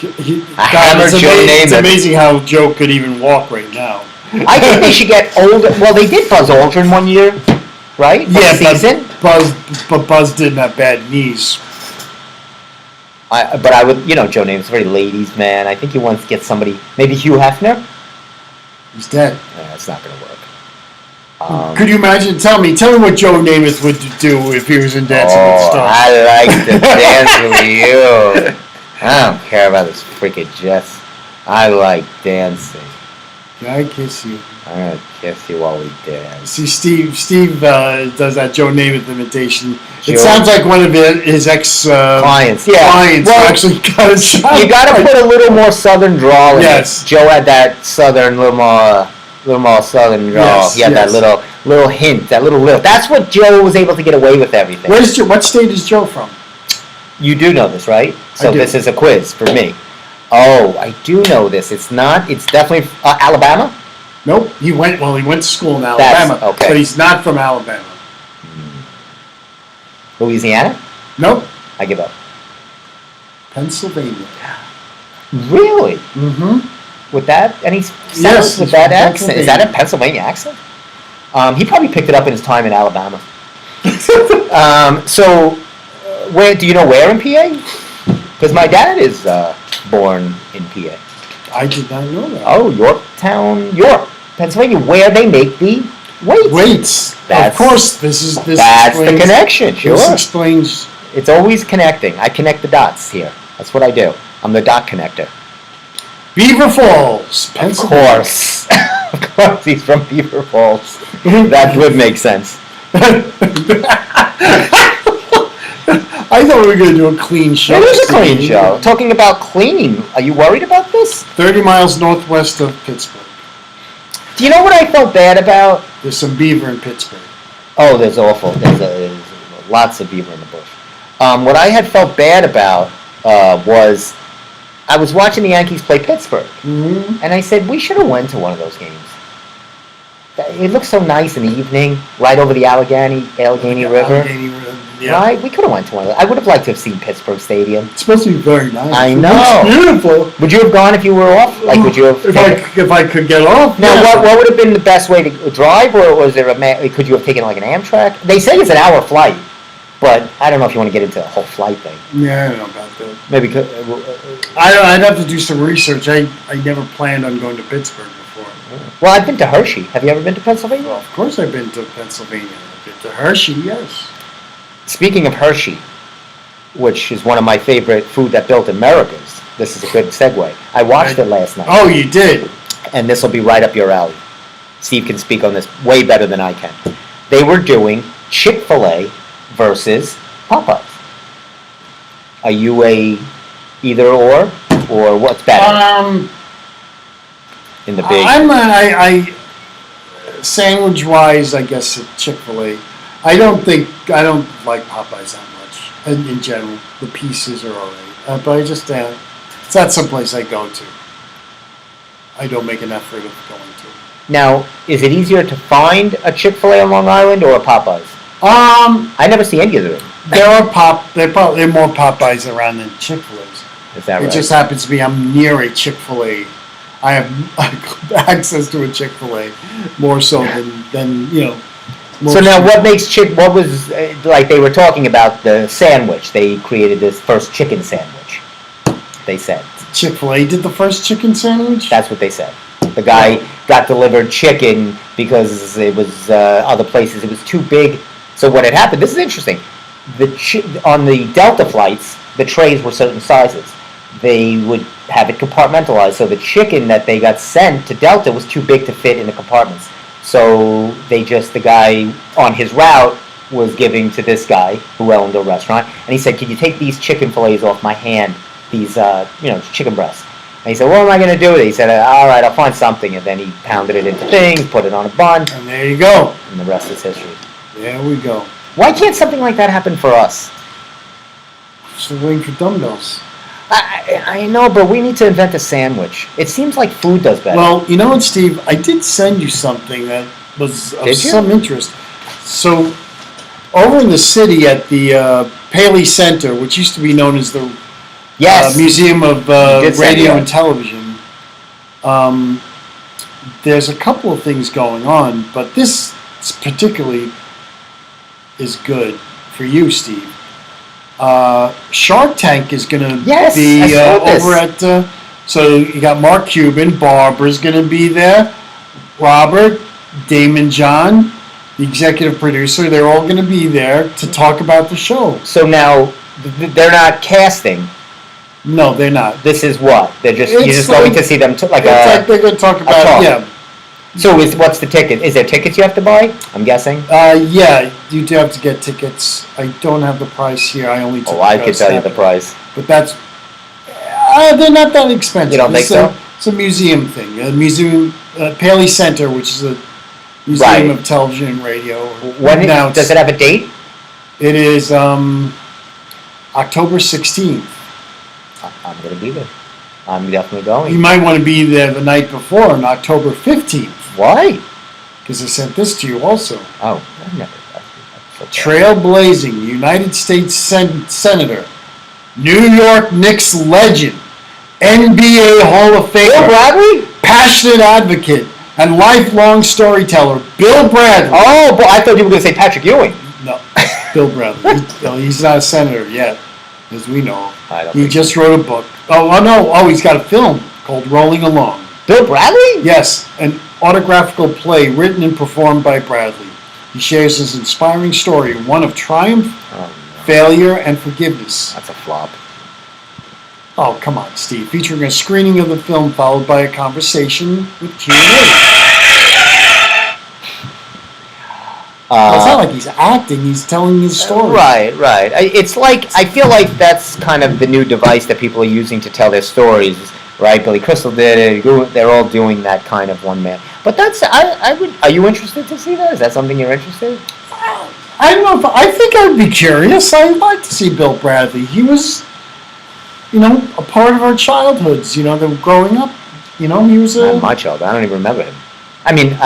It's amazing how Joe could even walk right now. I think they should get older. Well, they did Buzz Aldrin one year, right? Yeah, season. But Buzz didn't have bad knees. But I would, Joe Namath's a very ladies' man. I think he wants to get somebody, maybe Hugh Hefner. He's dead. Yeah, it's not going to work. Could you imagine? Tell me what Joe Namath would do if he was in Dancing with the Stars. I like to dance with you. I don't care about this freaking Jess. I like dancing. Can I kiss you? I'm gonna kiss you while we dance. See, Steve does that Joe Namath imitation. Joe? It sounds like one of his ex clients. Yeah, clients actually got a shot. You got to put a little more southern drawl in it. Joe had that southern, little more southern drawl. Yes, he had that little hint, that little lift. That's what Joe was able to get away with everything. What state is Joe from? You do know this, right? So this is a quiz for me. Oh, I do know this. It's definitely Alabama? Nope. He went to school in Alabama. Okay. But he's not from Alabama. Louisiana? Nope. I give up. Pennsylvania. Really? Mm-hmm. With that, Yes, with that accent? Is that a Pennsylvania accent? He probably picked it up in his time in Alabama. Where do you know where in PA? Because my dad is born in PA. I did not know that. Oh, York, Pennsylvania, where they make the Weights. Of course, this That's the explains, connection, sure. This explains. It's always connecting. I connect the dots here. That's what I do. I'm the dot connector. Beaver Falls, Of Pennsylvania. course. Of course, he's from Beaver Falls. That would make sense. I thought we were going to do a clean show. It is a clean Steve. show. Talking about cleaning, are you worried about this? 30 miles northwest of Pittsburgh. Do you know what I felt bad about? There's some beaver in Pittsburgh. Oh, there's awful. There's lots of beaver in the bush. What I had felt bad about was I was watching the Yankees play Pittsburgh, Mm-hmm. and I said we should have went to one of those games. It looks so nice in the evening, right over the Allegheny River. Yeah. Right? We could have went to one of those. I would have liked to have seen Pittsburgh Stadium. It's supposed to be very nice. I It know. looks beautiful. Would you have gone if you were off? Like, would you have? If I could get off. Now, yeah. what would have been the best way to drive, or was there could you have taken like an Amtrak? They say it's an hour flight, but I don't know if you want to get into the whole flight thing. Yeah, I don't know about that. Maybe I'd have to do some research. I never planned on going to Pittsburgh before. well, I've been to Hershey. Have you ever been to Pennsylvania? Well, of course I've been to Pennsylvania. I've been to Hershey, yes. Speaking of Hershey, which is one of my favorite food that built Americas, this is a good segue. I watched it last night. Oh, you did? And this will be right up your alley. Steve can speak on this way better than I can. They were doing Chick-fil-A versus Popeyes. Are you a either or what's better in the big? I sandwich-wise, I guess at Chick-fil-A. I don't like Popeyes that much in general. The pieces are alright, but I just it's not someplace I go to. I don't make an effort of going to. Now, is it easier to find a Chick-fil-A on Long Island or a Popeyes? I never see any of them. There are there are more Popeyes around than Chick-fil-A's. Is that It right? just happens to be I'm near a Chick-fil-A. I have access to a Chick-fil-A more so than you know. So now, what makes what was like they were talking about the sandwich? They created this first chicken sandwich. They said Chick-fil-A did the first chicken sandwich? that's what they said. The guy got delivered chicken because it was other places. It was too big. So what had happened? This is interesting. On the Delta flights, the trays were certain sizes. They would have it compartmentalized. So the chicken that they got sent to Delta was too big to fit in the compartments. So the guy on his route was giving to this guy who owned a restaurant, and he said, "Can you take these chicken fillets off my hand? These, chicken breasts." And he said, "What am I going to do with it?" He said, "All right, I'll find something." And then he pounded it into things, put it on a bun, And there you go. and the rest is history. There we go. Why can't something like that happen for us? So waiting for dumbbells. I know, but we need to invent a sandwich. It seems like food does better. Well, you know what, Steve? I did send you something that was of Did you? some interest. So, over in the city at the Paley Center, which used to be known as the yes, Museum of did send Radio that. and Television, there's a couple of things going on, but this particularly is good for you, Steve. Shark Tank is going to Yes, be I saw this. over at. So you got Mark Cuban, Barbara's going to be there, Robert, Damon John, the executive producer. They're all going to be there to talk about the show. So now they're not casting. No, they're not. This is what they're just. It's You're just like- going to see them It's like they're going to talk about talk. yeah. So what's the ticket? Is there tickets you have to buy? I'm guessing. Yeah, you do have to get tickets. I don't have the price here. I only took Oh, I could tell you the snap- price. But that's they're not that expensive. You don't think It's so? It's a museum thing. A museum, Paley Center, which is a museum Right. of television and radio. When Now does it have a date? It is October 16th. I'm going to be there. I'm definitely You going. might want to be there the night before on October 15th, Why? because I sent this to you also. Oh, I never. That's okay. Trailblazing United States Senator, New York Knicks legend, NBA Hall of Bill Famer, Bradley? passionate advocate, and lifelong storyteller, Bill Bradley. Oh, boy, I thought you were going to say Patrick Ewing. No, Bill Bradley. He's not a senator yet, as we know. I don't He think just wrote a book. Oh no! Oh, he's got a film called Rolling Along. Bill Bradley? Yes, an autographical play written and performed by Bradley. He shares his inspiring story, one of triumph, failure, and forgiveness. That's a flop. Oh, come on, Steve. Featuring a screening of the film followed by a conversation with Q&A. It's not like he's acting, he's telling his story. Right. It's like, I feel like that's kind of the new device that people are using to tell their stories, right? Billy Crystal did it, they're all doing that kind of one man. But that's, are you interested to see that? Is that something you're interested in? I don't know if, I think I'd be curious. I'd like to see Bill Bradley. He was, a part of our childhoods, the growing up. He was a... Not much of it. I don't even remember him. I mean,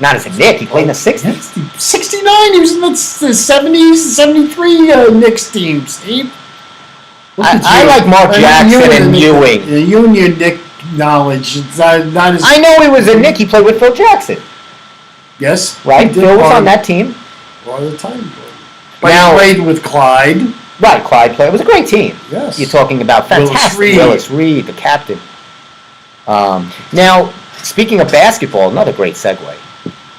not as a Nick. He played in the 60s. 69. He was in the 70s, 73 Knicks team, Steve. I like Mark Jackson and Ewing. You and your Nick knowledge. It's not as... I know he was a Nick. He played with Phil Jackson. Yes. Right? Phil was on that team. All the time. But he played with Clyde. Right, Clyde played. It was a great team. Yes. You're talking about fantastic. Willis Reed, the captain. Now, speaking of basketball, another great segue.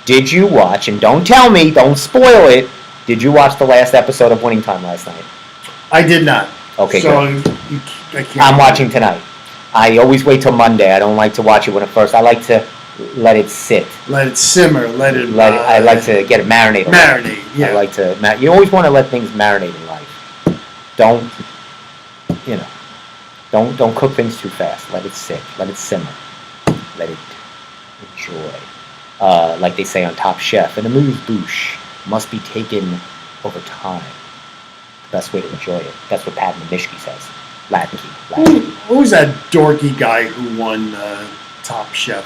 Did you watch, and don't tell me, don't spoil it, did you watch the last episode of Winning Time last night? I did not. Okay, so good. I can't I'm watching tonight. I always wait till Monday. I don't like to watch it when it first. I like to let it sit. Let it simmer. I like to get it marinated. Marinate, yeah. I like to. You always want to let things marinate in life. Don't cook things too fast. Let it sit. Let it simmer. Let it enjoy. Like they say on Top Chef, an amuse-bouche must be taken over time. The best way to enjoy it. That's what Pat Mishki says. Latin key. Who was that dorky guy who won Top Chef?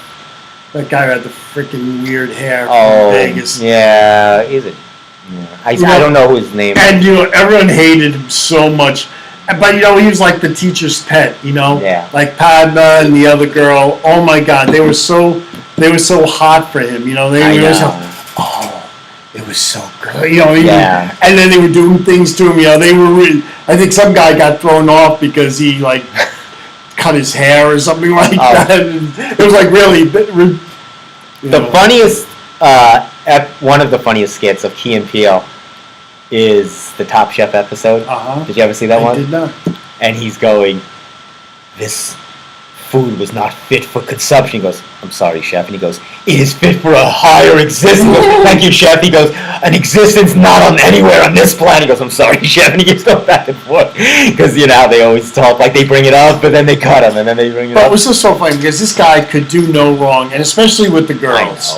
That guy who had the freaking weird hair from Vegas. Yeah, is it? Yeah. I don't know his name. And everyone hated him so much. But he was like the teacher's pet, Yeah. Like Padma and the other girl. Oh my God, they were so hot for him, They were it was so good, Yeah. And then they were doing things to him, They were really. I think some guy got thrown off because he cut his hair or something like that. And it was like really. The funniest, one of the funniest skits of Key and Peele is the Top Chef episode. Did you ever see that one? I did not. And he's going, this food was not fit for consumption. He goes, I'm sorry, chef. And he goes, it is fit for a higher existence. Thank you, chef. He goes, an existence not on anywhere on this planet. He goes, I'm sorry, chef. And he keeps going back and forth. Because, how they always talk, like they bring it up, but then they cut him, and then they bring it up. But it was just so funny, because this guy could do no wrong, and especially with the girls.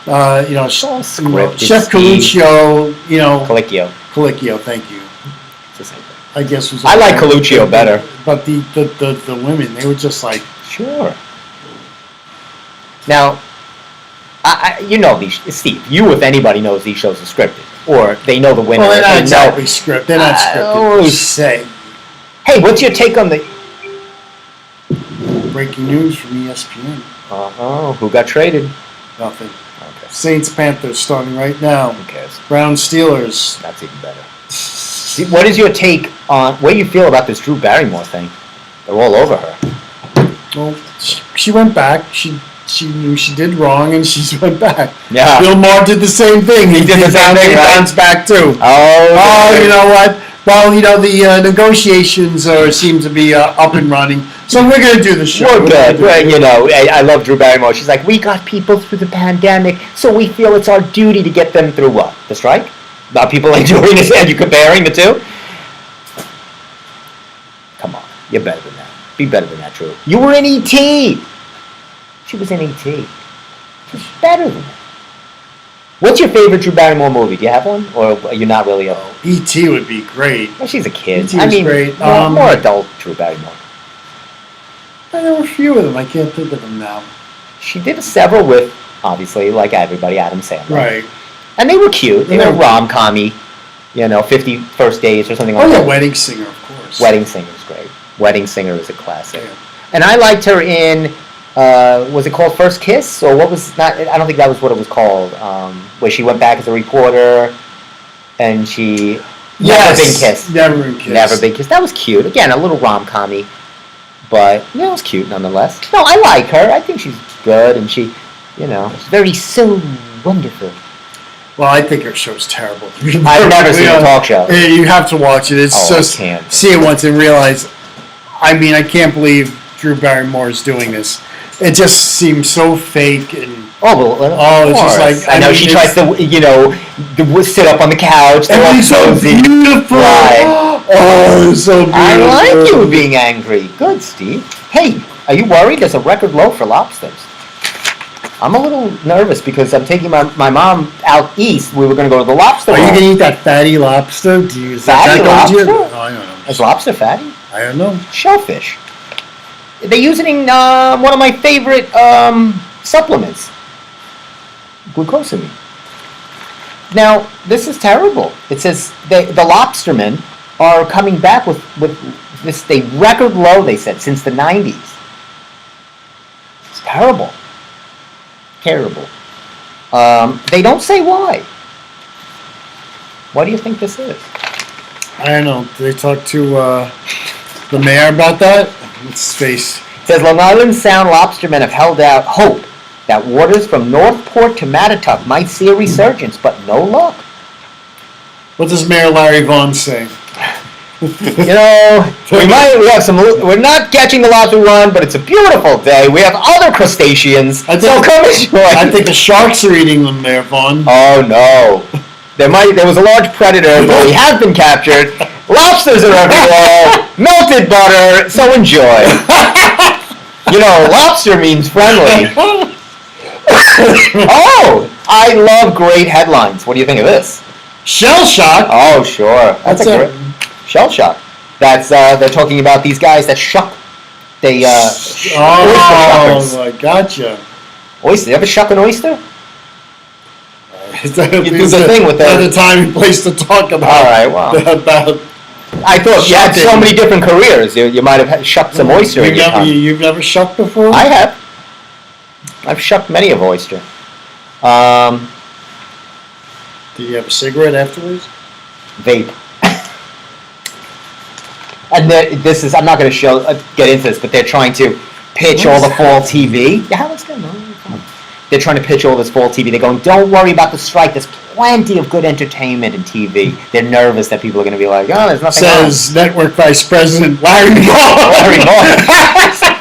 I know. Chef Coluccio, Colicchio, thank you. It's the same thing. I guess was. I like Coluccio better. But the women, they were just like. Sure. Now, Steve, you, if anybody, knows these shows are scripted. Or they know the winner. Well, they're not exactly scripted. They're not scripted. Say. Hey, what's your take on the... Breaking news from ESPN. Who got traded? Nothing. Okay. Saints Panthers starting right now. Who cares? Browns Steelers. That's even better. What is your take on... What do you feel about this Drew Barrymore thing? They're all over her. Well, she went back. She knew she did wrong, and she went back. Yeah. Bill Maher did the same thing. He did the same thing. He bounced back too. Oh, you know what? Well, the negotiations seem to be up and running. So we're going to do the show. We're good. I love Drew Barrymore. She's like, we got people through the pandemic, so we feel it's our duty to get them through what? The strike? Not people enjoying this, and you comparing the two? Come on. You're better than that. Be better than that, Drew. You were in E.T. She was in E.T. She's better than that. What's your favorite Drew Barrymore movie? Do you have one? Or are you not really a... E.T. would be great. Well, she's a kid. E.T. was great. More adult Drew Barrymore. There were a few of them. I can't think of them now. She did several with, obviously, like everybody, Adam Sandler. Right. And they were cute. They were rom-com-y. 50 First Dates or something like that. Oh, yeah, Wedding Singer, of course. Wedding Singer is great. Wedding Singer is a classic. Yeah. And I liked her in... was it called First Kiss, or what was not? I don't think that was what it was called. Where she went back as a reporter, and she Never Been Kissed. Never Been Kissed. That was cute. Again, a little rom-com-y, But it was cute nonetheless. No, I like her. I think she's good, and she's very so wonderful. Well, I think her show's terrible. I've never seen a talk show. You have to watch it. It's just I can't. see it once and realize. I mean, I can't believe Drew Barrymore is doing this. It just seems so fake and. It's just like I know she tries to sit up on the couch. And he's so beautiful. Right. Oh, it's so beautiful. I like you being angry. Good, Steve. Hey, are you worried? There's a record low for lobsters. I'm a little nervous because I'm taking my mom out east. We were going to go to the lobster. Are you going to eat that fatty lobster? Fatty lobster? Oh, I don't know. Is lobster fatty? I don't know. Shellfish. They use it in one of my favorite supplements. Glucosamine. Now, this is terrible. It says the lobstermen are coming back with this record low, they said, since the 90s. It's terrible. Terrible. They don't say why. What do you think this is? I don't know. Did they talk to the mayor about that? Let's face. It says Long Island Sound lobstermen have held out hope that waters from Northport to Mattatuck might see a resurgence, but no luck. What does Mayor Larry Vaughn say? We're not catching the lobster run, but it's a beautiful day. We have other crustaceans, so come enjoy. I think the sharks are eating them, Mayor Vaughn. Oh no. There was a large predator, but he has been captured. Lobsters are everywhere. Melted butter, so enjoy. Lobster means friendly. Oh, I love great headlines. What do you think of this? Shell shock. Oh, sure. That's a great shell shock. That's they're talking about these guys that shuck. They oyster shuckers. I gotcha. Oyster. You ever shuck an oyster? You do the thing with that. The time and place to talk about. All right. Wow. About. I thought you had so many different careers. You might have shucked some oyster. You've never shucked before? I have. I've shucked many of oyster. Do you have a cigarette afterwards? Vape. And I'm not going to get into this, but they're trying to pitch all the fall TV. Yeah, what's going on? They're trying to pitch all this fall TV. They're going, don't worry about the strike. There's plenty of good entertainment in TV. They're nervous that people are going to be like, oh, there's nothing Says Network Vice President Larry Vaughn. Larry Vaughn.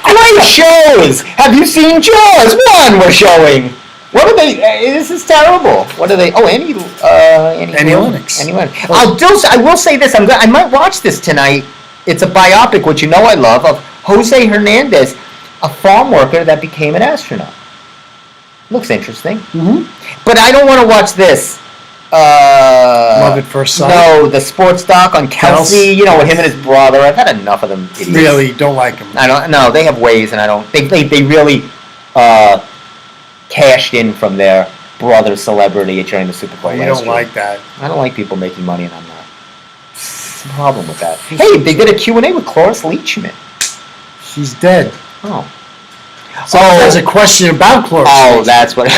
Great shows! Have you seen Jaws? We're showing. What are they? This is terrible. What are they? Oh, Annie Lennox. Annie Lennox. I will say this. I might watch this tonight. It's a biopic, which I love, of Jose Hernandez, a farm worker that became an astronaut. Looks interesting. Mm-hmm. But I don't want to watch this. Love at First Sight? No, the sports doc on Kelsey, with him and his brother. I've had enough of them idiots. Really? Don't like them? I don't. No, they have ways, and I don't. They really cashed in from their brother's celebrity during the Super Bowl. You don't like that? I don't like people making money, and I'm not. What's the problem with that? Hey, they did a Q&A with Cloris Leachman. She's dead. Oh. Someone has a question about Cloris Leachman. That's what...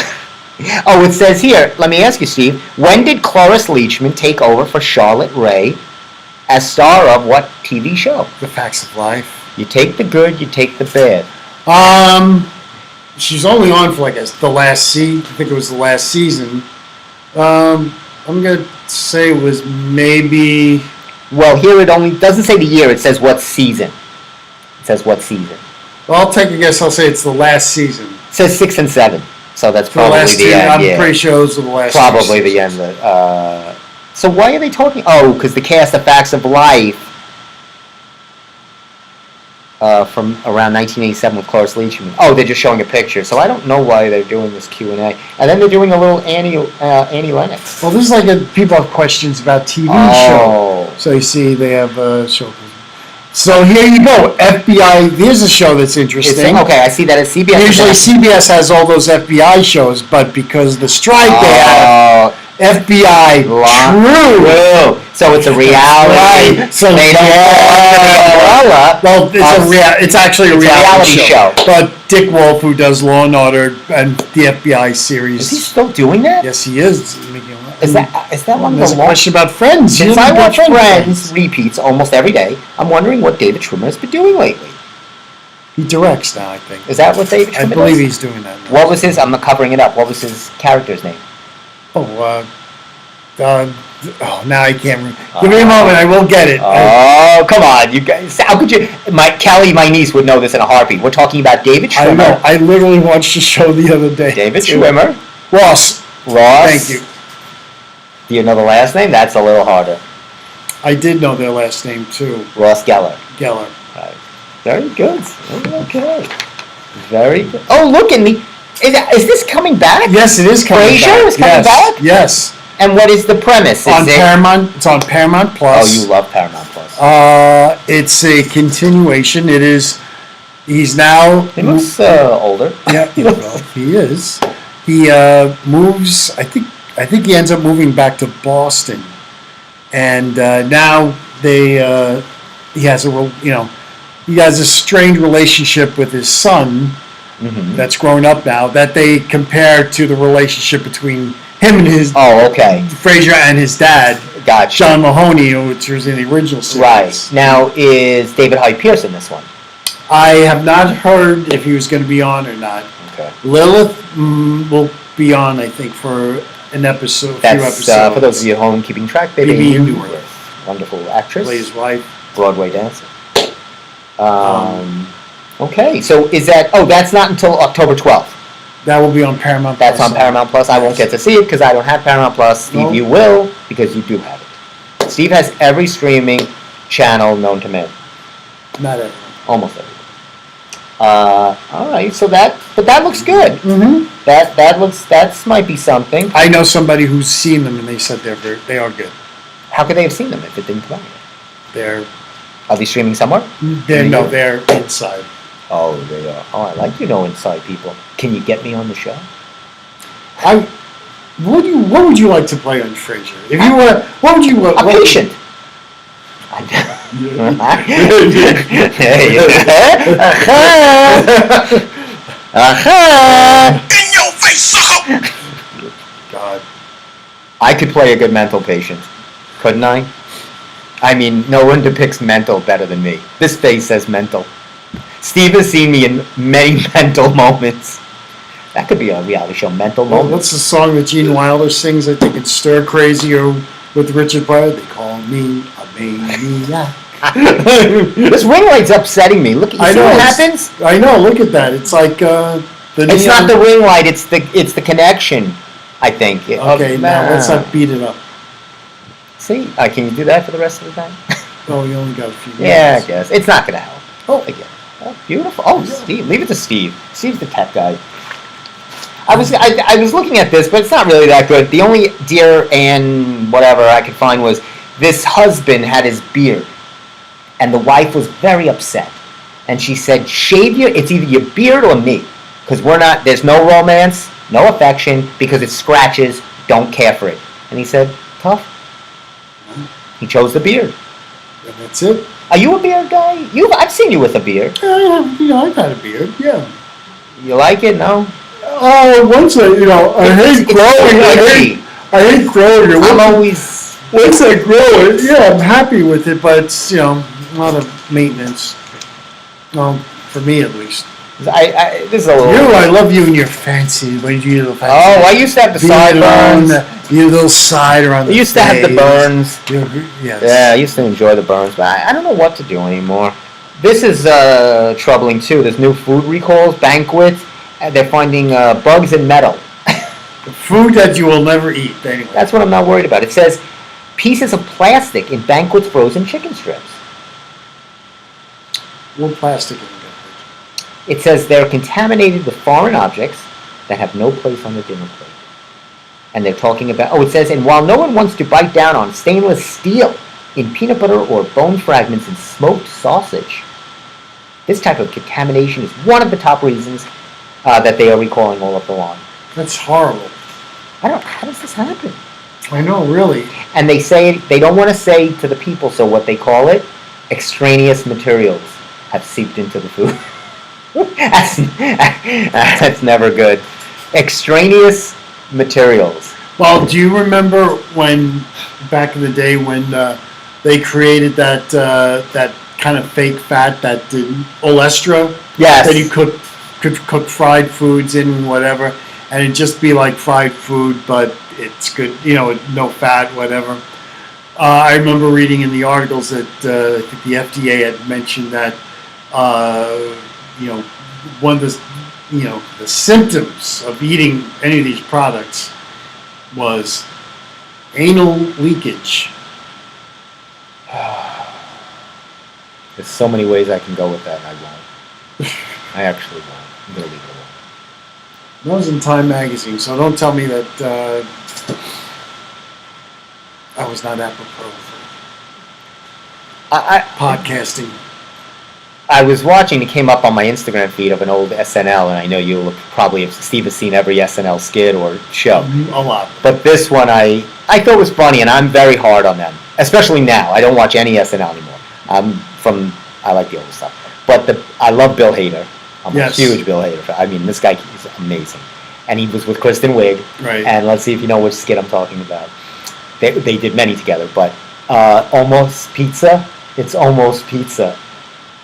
it says here, let me ask you, Steve, when did Cloris Leachman take over for Charlotte Rae as star of what TV show? The Facts of Life. You take the good, you take the bad. She's only on for the last season. I think it was the last season. I'm going to say it was maybe... Well, here it only doesn't say the year, it says what season. It says what season. Well, I'll take a guess. I'll say it's the last season. It says 6 and 7. So that's probably the end. I'm pretty sure those are the last. Probably the end. So why are they talking? Oh, because the cast of Facts of Life from around 1987 with Cloris Leachman. Oh, they're just showing a picture. So I don't know why they're doing this Q&A. And then they're doing a little Annie Lennox. Well, this is people have questions about TV show. So you see, they have a show. So here you go, FBI. Here's a show that's interesting. Okay, I see that at CBS. Usually CBS has all those FBI shows, but because of the strike, they have FBI True. So it's a reality. Right. So well, it's actually a reality show. But Dick Wolf, who does Law and Order and the FBI series, is he still doing that? Yes, he is. Is that one of the There's a question about Friends. Since I watch Friends repeats almost every day, I'm wondering what David Schwimmer has been doing lately. He directs now, I think. Is that what David I Schwimmer believe does? he's doing that now. What was his? I'm covering it up. What was his character's name? Now I can't remember. Give me a moment, I will get it. Oh, come on, you guys! How could you? Kelly, my niece, would know this in a heartbeat. We're talking about David I Schwimmer. know. I literally watched the show the other day. David Schwimmer. Ross. Ross. Thank you. Do you know the last name? That's a little harder. I did know their last name too. Ross Geller. Geller. Right. Very good. Okay. Very good. Oh, look at me. Is this coming back? Yes, it is coming Frasier back. is coming back? Yes. And what is the premise? On Paramount. It's on Paramount Oh, Plus. you love Paramount Plus. It's a continuation. It is. He's now. He looks older. Yeah, well, he is. He moves. I think he ends up moving back to Boston, and now he has a strained relationship with his son that's grown up now that they compare to the relationship between him and his Frasier and his dad, Gotcha. John Mahoney, which was in the original series. Right. Now, is David Hyde Pierce in this one? I have not heard if he was going to be on or not. Okay. Lilith will be on, I think, for an episode, few episodes. For those of you at home keeping track, Baby Baby Newworth. Wonderful actress. Play his wife. Broadway dancer. Okay, so is that... Oh, that's not until October 12th. That will be on Paramount That's Plus. on Paramount Plus. I won't get to see it because I don't have Paramount Plus. Steve, No. you will because you do have it. Steve has every streaming channel known to man. Not everyone. Almost everything. All right, so that looks good. Mm-hmm. That might be something. I know somebody who's seen them and they said they are good. How could they have seen them if it didn't come out yet? Are they streaming somewhere? They're inside. Oh, they are. Oh, I like inside people. Can you get me on the show? What would you like to play on Frasier? If you were, what would you? A patient. In your face, sucker! God. I could play a good mental patient, couldn't I? I mean, no one depicts mental better than me. This face says mental. Steve has seen me in many mental moments. That could be a reality show, mental moments. What's the song that Gene Wilder sings? I think it's Stir Crazy or with Richard Pryor. They call me a maniac. This ring light's upsetting me. Look, you see what happens? I know. Look at that. It's like It's not the ring light. It's the connection. I think. Okay, now let's not beat it up. See, can you do that for the rest of the time? Oh, you only got a few minutes. Yeah, I guess it's not gonna help. Oh, Again. Oh, beautiful. Oh, Yeah. Steve, leave it to Steve. Steve's the tech guy. I was looking at this, but it's not really that good. The only dear and whatever I could find was this husband had his beard, and the wife was very upset, and she said, "Shave it's either your beard or me, because there's no romance, no affection, because it scratches. Don't care for it." And he said, "Tough." He chose the beard. And that's it. Are you a beard guy? I've seen you with a beard. I've had a beard. Yeah. You like it? No? Once I hate growing. I hate growing. I'm always... Once I grow it, yeah, I'm happy with it, but it's a lot of maintenance. Well, for me at least. This is a little... I love you and your fancy. When you do your fancy. Oh, I used to have the sideburns. Your little side around the I used to have the burns. Yes. Yeah, I used to enjoy the burns, but I don't know what to do anymore. This is troubling too. There's new food recalls, banquets. They're finding bugs in metal. Food that you will never eat, anyway. That's what I'm not worried about. It says pieces of plastic in banquets' frozen chicken strips. What plastic in the beverage? It says they're contaminated with foreign objects that have no place on the dinner plate. And they're talking about, it says, and while no one wants to bite down on stainless steel in peanut butter or bone fragments in smoked sausage, this type of contamination is one of the top reasons that they are recalling all of the line. That's horrible. How does this happen? I know, really. And they say, they don't want to say to the people, so what they call it, extraneous materials have seeped into the food. That's never good. Extraneous materials. Well, do you remember when, back in the day, when they created that kind of fake fat that the olestra Yes. that you could cook fried foods in, whatever, and it'd just be like fried food, but it's good, no fat, whatever. I remember reading in the articles that I think the FDA had mentioned that one of the symptoms of eating any of these products was anal leakage. There's so many ways I can go with that, and I won't. I actually won't. I'm going to leave it alone. That was in Time magazine, so don't tell me that I was not apropos for podcasting. I was watching, it came up on my Instagram feed of an old SNL, and I know you'll probably, if Steve has seen every SNL skit or show. A lot. But this one I thought was funny, and I'm very hard on them, especially now. I don't watch any SNL anymore. I like the old stuff. But I love Bill Hader. I'm a huge Bill Hader fan. I mean, this guy is amazing. And he was with Kristen Wiig. Right. And let's see if you know which skit I'm talking about. They did many together, but Almost Pizza. It's Almost Pizza.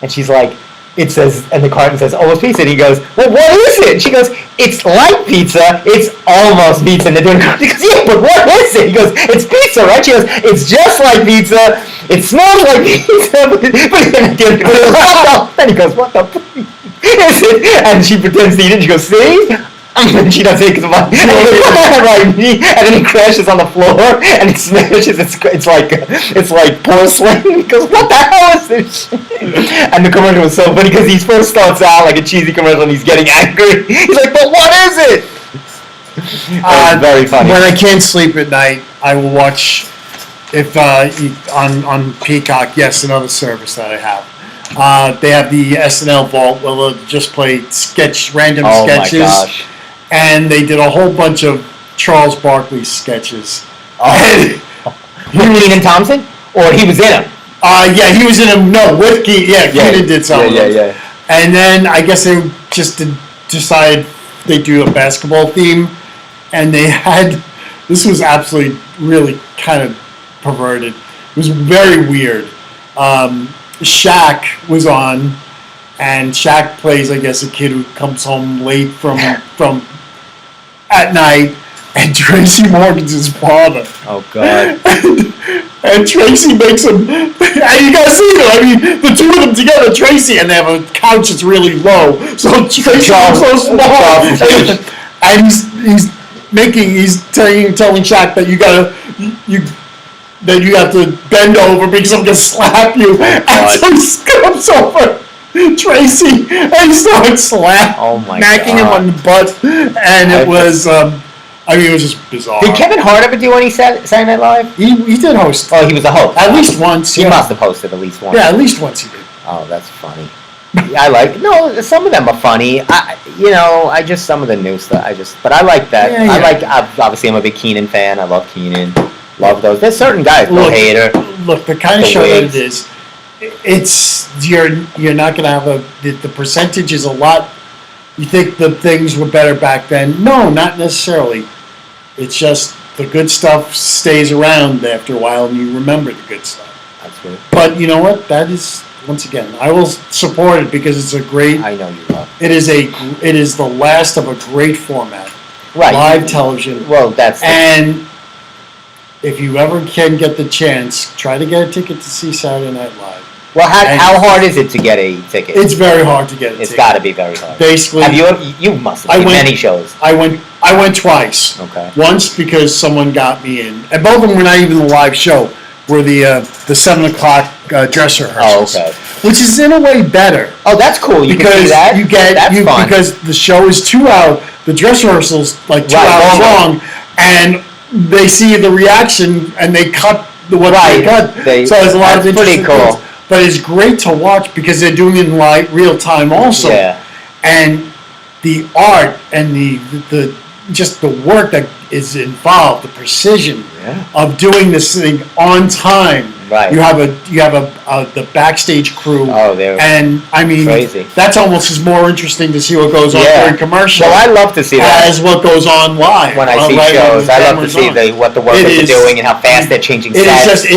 And she's like, it says, and the carton says almost pizza, and he goes, well, what is it? And she goes, it's like pizza, it's almost pizza. And they're doing, he goes, yeah, but what is it? He goes, it's pizza, right? She goes, it's just like pizza, it smells like pizza, but and he goes, what the fuck is it? And she pretends to eat it, and she goes, see? And she doesn't because right, and then he crashes on the floor and it smashes. It's like porcelain. He goes, what the hell is this shit? And the commercial was so funny because he first starts out like a cheesy commercial and he's getting angry. He's like, but what is it? Very funny. When I can't sleep at night, I will watch on Peacock. Yes, another service that I have. They have the SNL Vault where they'll just play random sketches. Oh my gosh. And they did a whole bunch of Charles Barkley sketches. With Kenan Thompson? Or he was in them? Yeah, he was in them. No, with Kenan. Yeah, Kenan did some of them. Yeah. And then I guess they just decided they do a basketball theme. And they had, this was absolutely really kind of perverted. It was very weird. Shaq was on. And Shaq plays, I guess, a kid who comes home late from at night, and Tracy Morgan's his father. Oh God! And Tracy makes him. And you gotta see them. I mean, the two of them together, Tracy, and they have a couch that's really low, so Tracy looks so small. And he's telling Shaq that that you have to bend over because I'm gonna slap you. And so he comes over Tracy and starts smacking him on the butt, and it was it was just bizarre. Did Kevin Hart ever do any Saturday Night Live? He did host. Oh, he was a host. At least once. He must have hosted at least once. Yeah, at least once he did. Oh, that's funny. Some of them are funny. Some of the new stuff. But I like that. Yeah. Obviously I'm a big Kenan fan. I love Kenan. Love those. There's certain guys. Bill Hader. Look, the kind of show that it is. You're not going to have the percentage is a lot. You think the things were better back then? No, not necessarily. It's just the good stuff stays around after a while, and you remember the good stuff. That's good. But you know what? That is, once again, I will support it because it's a great. I know you love. It is the last of a great format. Right. Live television. Well, that's. And if you ever can get the chance, try to get a ticket to see Saturday Night Live. Well, how hard is it to get a ticket? It's very hard to get a ticket. It's got to be very hard. Basically, you must have seen many shows. I went twice. Okay. Once because someone got me in, and both of them were not even the live show. Were the 7:00 dress rehearsals. Oh, okay. Which is in a way better. Oh, that's cool. You because can do that. That's fun. Because the show is 2 hours. The dress rehearsals like 2 hours long, and they see the reaction and they cut they cut. So there's a lot of interesting things. But it's great to watch because they're doing it in real time also. Yeah. And the art and the just the work that is involved, the precision of doing this thing on time. Right. You have the backstage crew. Oh, they're crazy. That's almost as more interesting to see what goes on during commercial. Well, I love to see that as what goes on live. When I see shows, I love to see what the workers are doing and how fast they're changing sets. It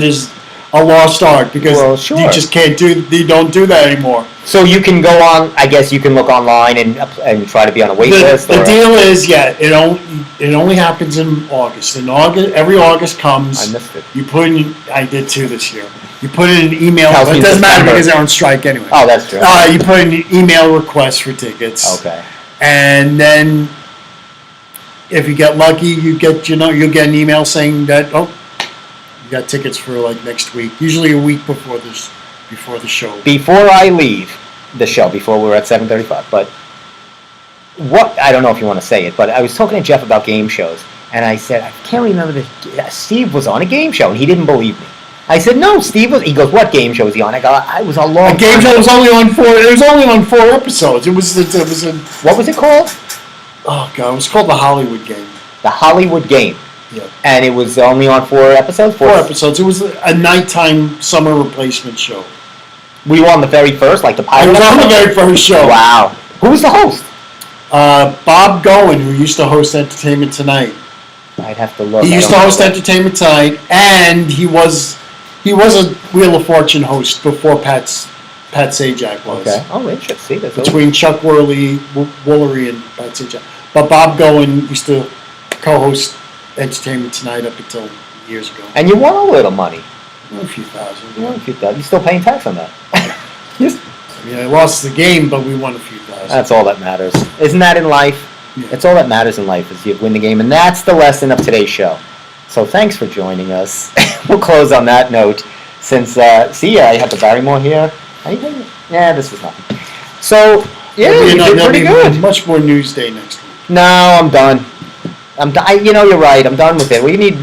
is a lost art because Well, sure. you just can't you don't do that anymore. So you can go on. I guess you can look online and try to be on a wait list. The deal is, it only happens in August. In August, every August comes. I missed it. You put in. I did too this year. You put in an email. Tells It me doesn't matter September. because they're on strike anyway. Oh, that's true. You put in an email request for tickets. Okay. And then, if you get lucky, you'll get an email saying that you got tickets for like next week. Usually a week before the show. Before I leave the show, before we're at 7:35, but what I don't know if you want to say it, but I was talking to Jeff about game shows, and I said I can't remember Steve was on a game show, and he didn't believe me. I said no, Steve was. He goes, what game show was he on? I go, I was a long. A game show was only on 4. It was only on 4 episodes. It was a. What was it called? Oh God! It was called the Hollywood Game. The Hollywood Game. Yeah. And it was only on 4 episodes. 4 episodes. It was a nighttime summer replacement show. Were you on the very first, like the I pilot? was on the very first show. Wow. Who was the host? Bob Goen, who used to host Entertainment Tonight. I'd have to look. He I used to don't host know. Entertainment Tonight, and he was a Wheel of Fortune host before Pat Sajak was. Okay. Oh, interesting. See, Between Chuck Woolery and Pat Sajak. But Bob Goen used to co-host Entertainment Tonight up until years ago. And you won a little money. A few thousand. You won a few thousand. You're still paying tax on that. Yes. I mean, I lost the game, but we won a few thousand. That's all that matters. Isn't that in life? Yeah. It's all that matters in life is you win the game, and that's the lesson of today's show. So thanks for joining us. We'll close on that note. Since I have the Barrymore here. Anything? Yeah, this was nothing. So yeah, you did pretty good. Much more news day next week. No, I'm done. You're right. I'm done with it. We need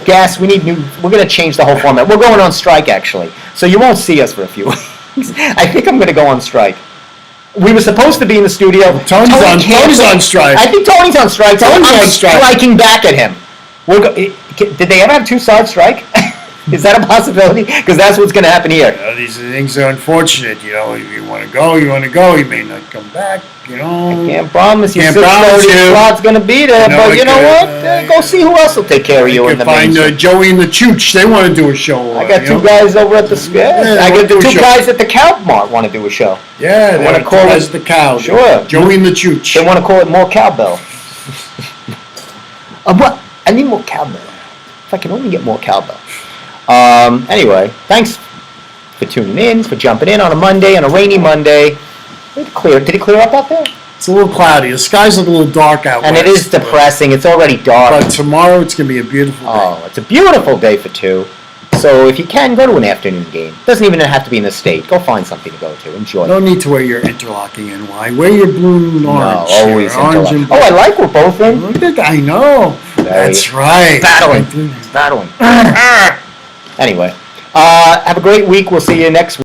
gas. We're gonna change the whole format. We're going on strike actually, so you won't see us for a few weeks. I think I'm gonna go on strike. We were supposed to be in the studio. Tony's on strike. I think Tony's on strike. Tony's I'm on strike. striking back at him. Did they ever have 2 sides strike? Is that a possibility? Because that's what's going to happen here. These things are unfortunate. If you want to go, you want to go. You may not come back. I can't promise you. Can't promise you. Slot's going to be there, but you know what? Go see who else will take care of you in the main. Find Joey and the Chooch. They want to do a show. I got 2 guys over at the square. Yeah, I got do a 2 show. guys at the Cow Mart want to do a show. Yeah, they wanna want to call call it- us the cow. Sure. Joey and the Chooch. They want to call it more cowbell. What? I need more cowbell. If I can only get more cowbell. Anyway, thanks for tuning in, for jumping in on a Monday, on a rainy Monday. Did it clear up out there? It's a little cloudy. The skies look a little dark out And it is west, but- depressing. It's already dark. But tomorrow it's going to be a beautiful day. Oh, it's a beautiful day for 2. So if you can, go to an afternoon game. Doesn't even have to be in the state. Go find something to go to. Enjoy. No need to wear your interlocking NY. Wear your blue and orange. No, always Your orange interlock. and Oh, I like we're both in. I know. That's right. Battling. Anyway, have a great week. We'll see you next week.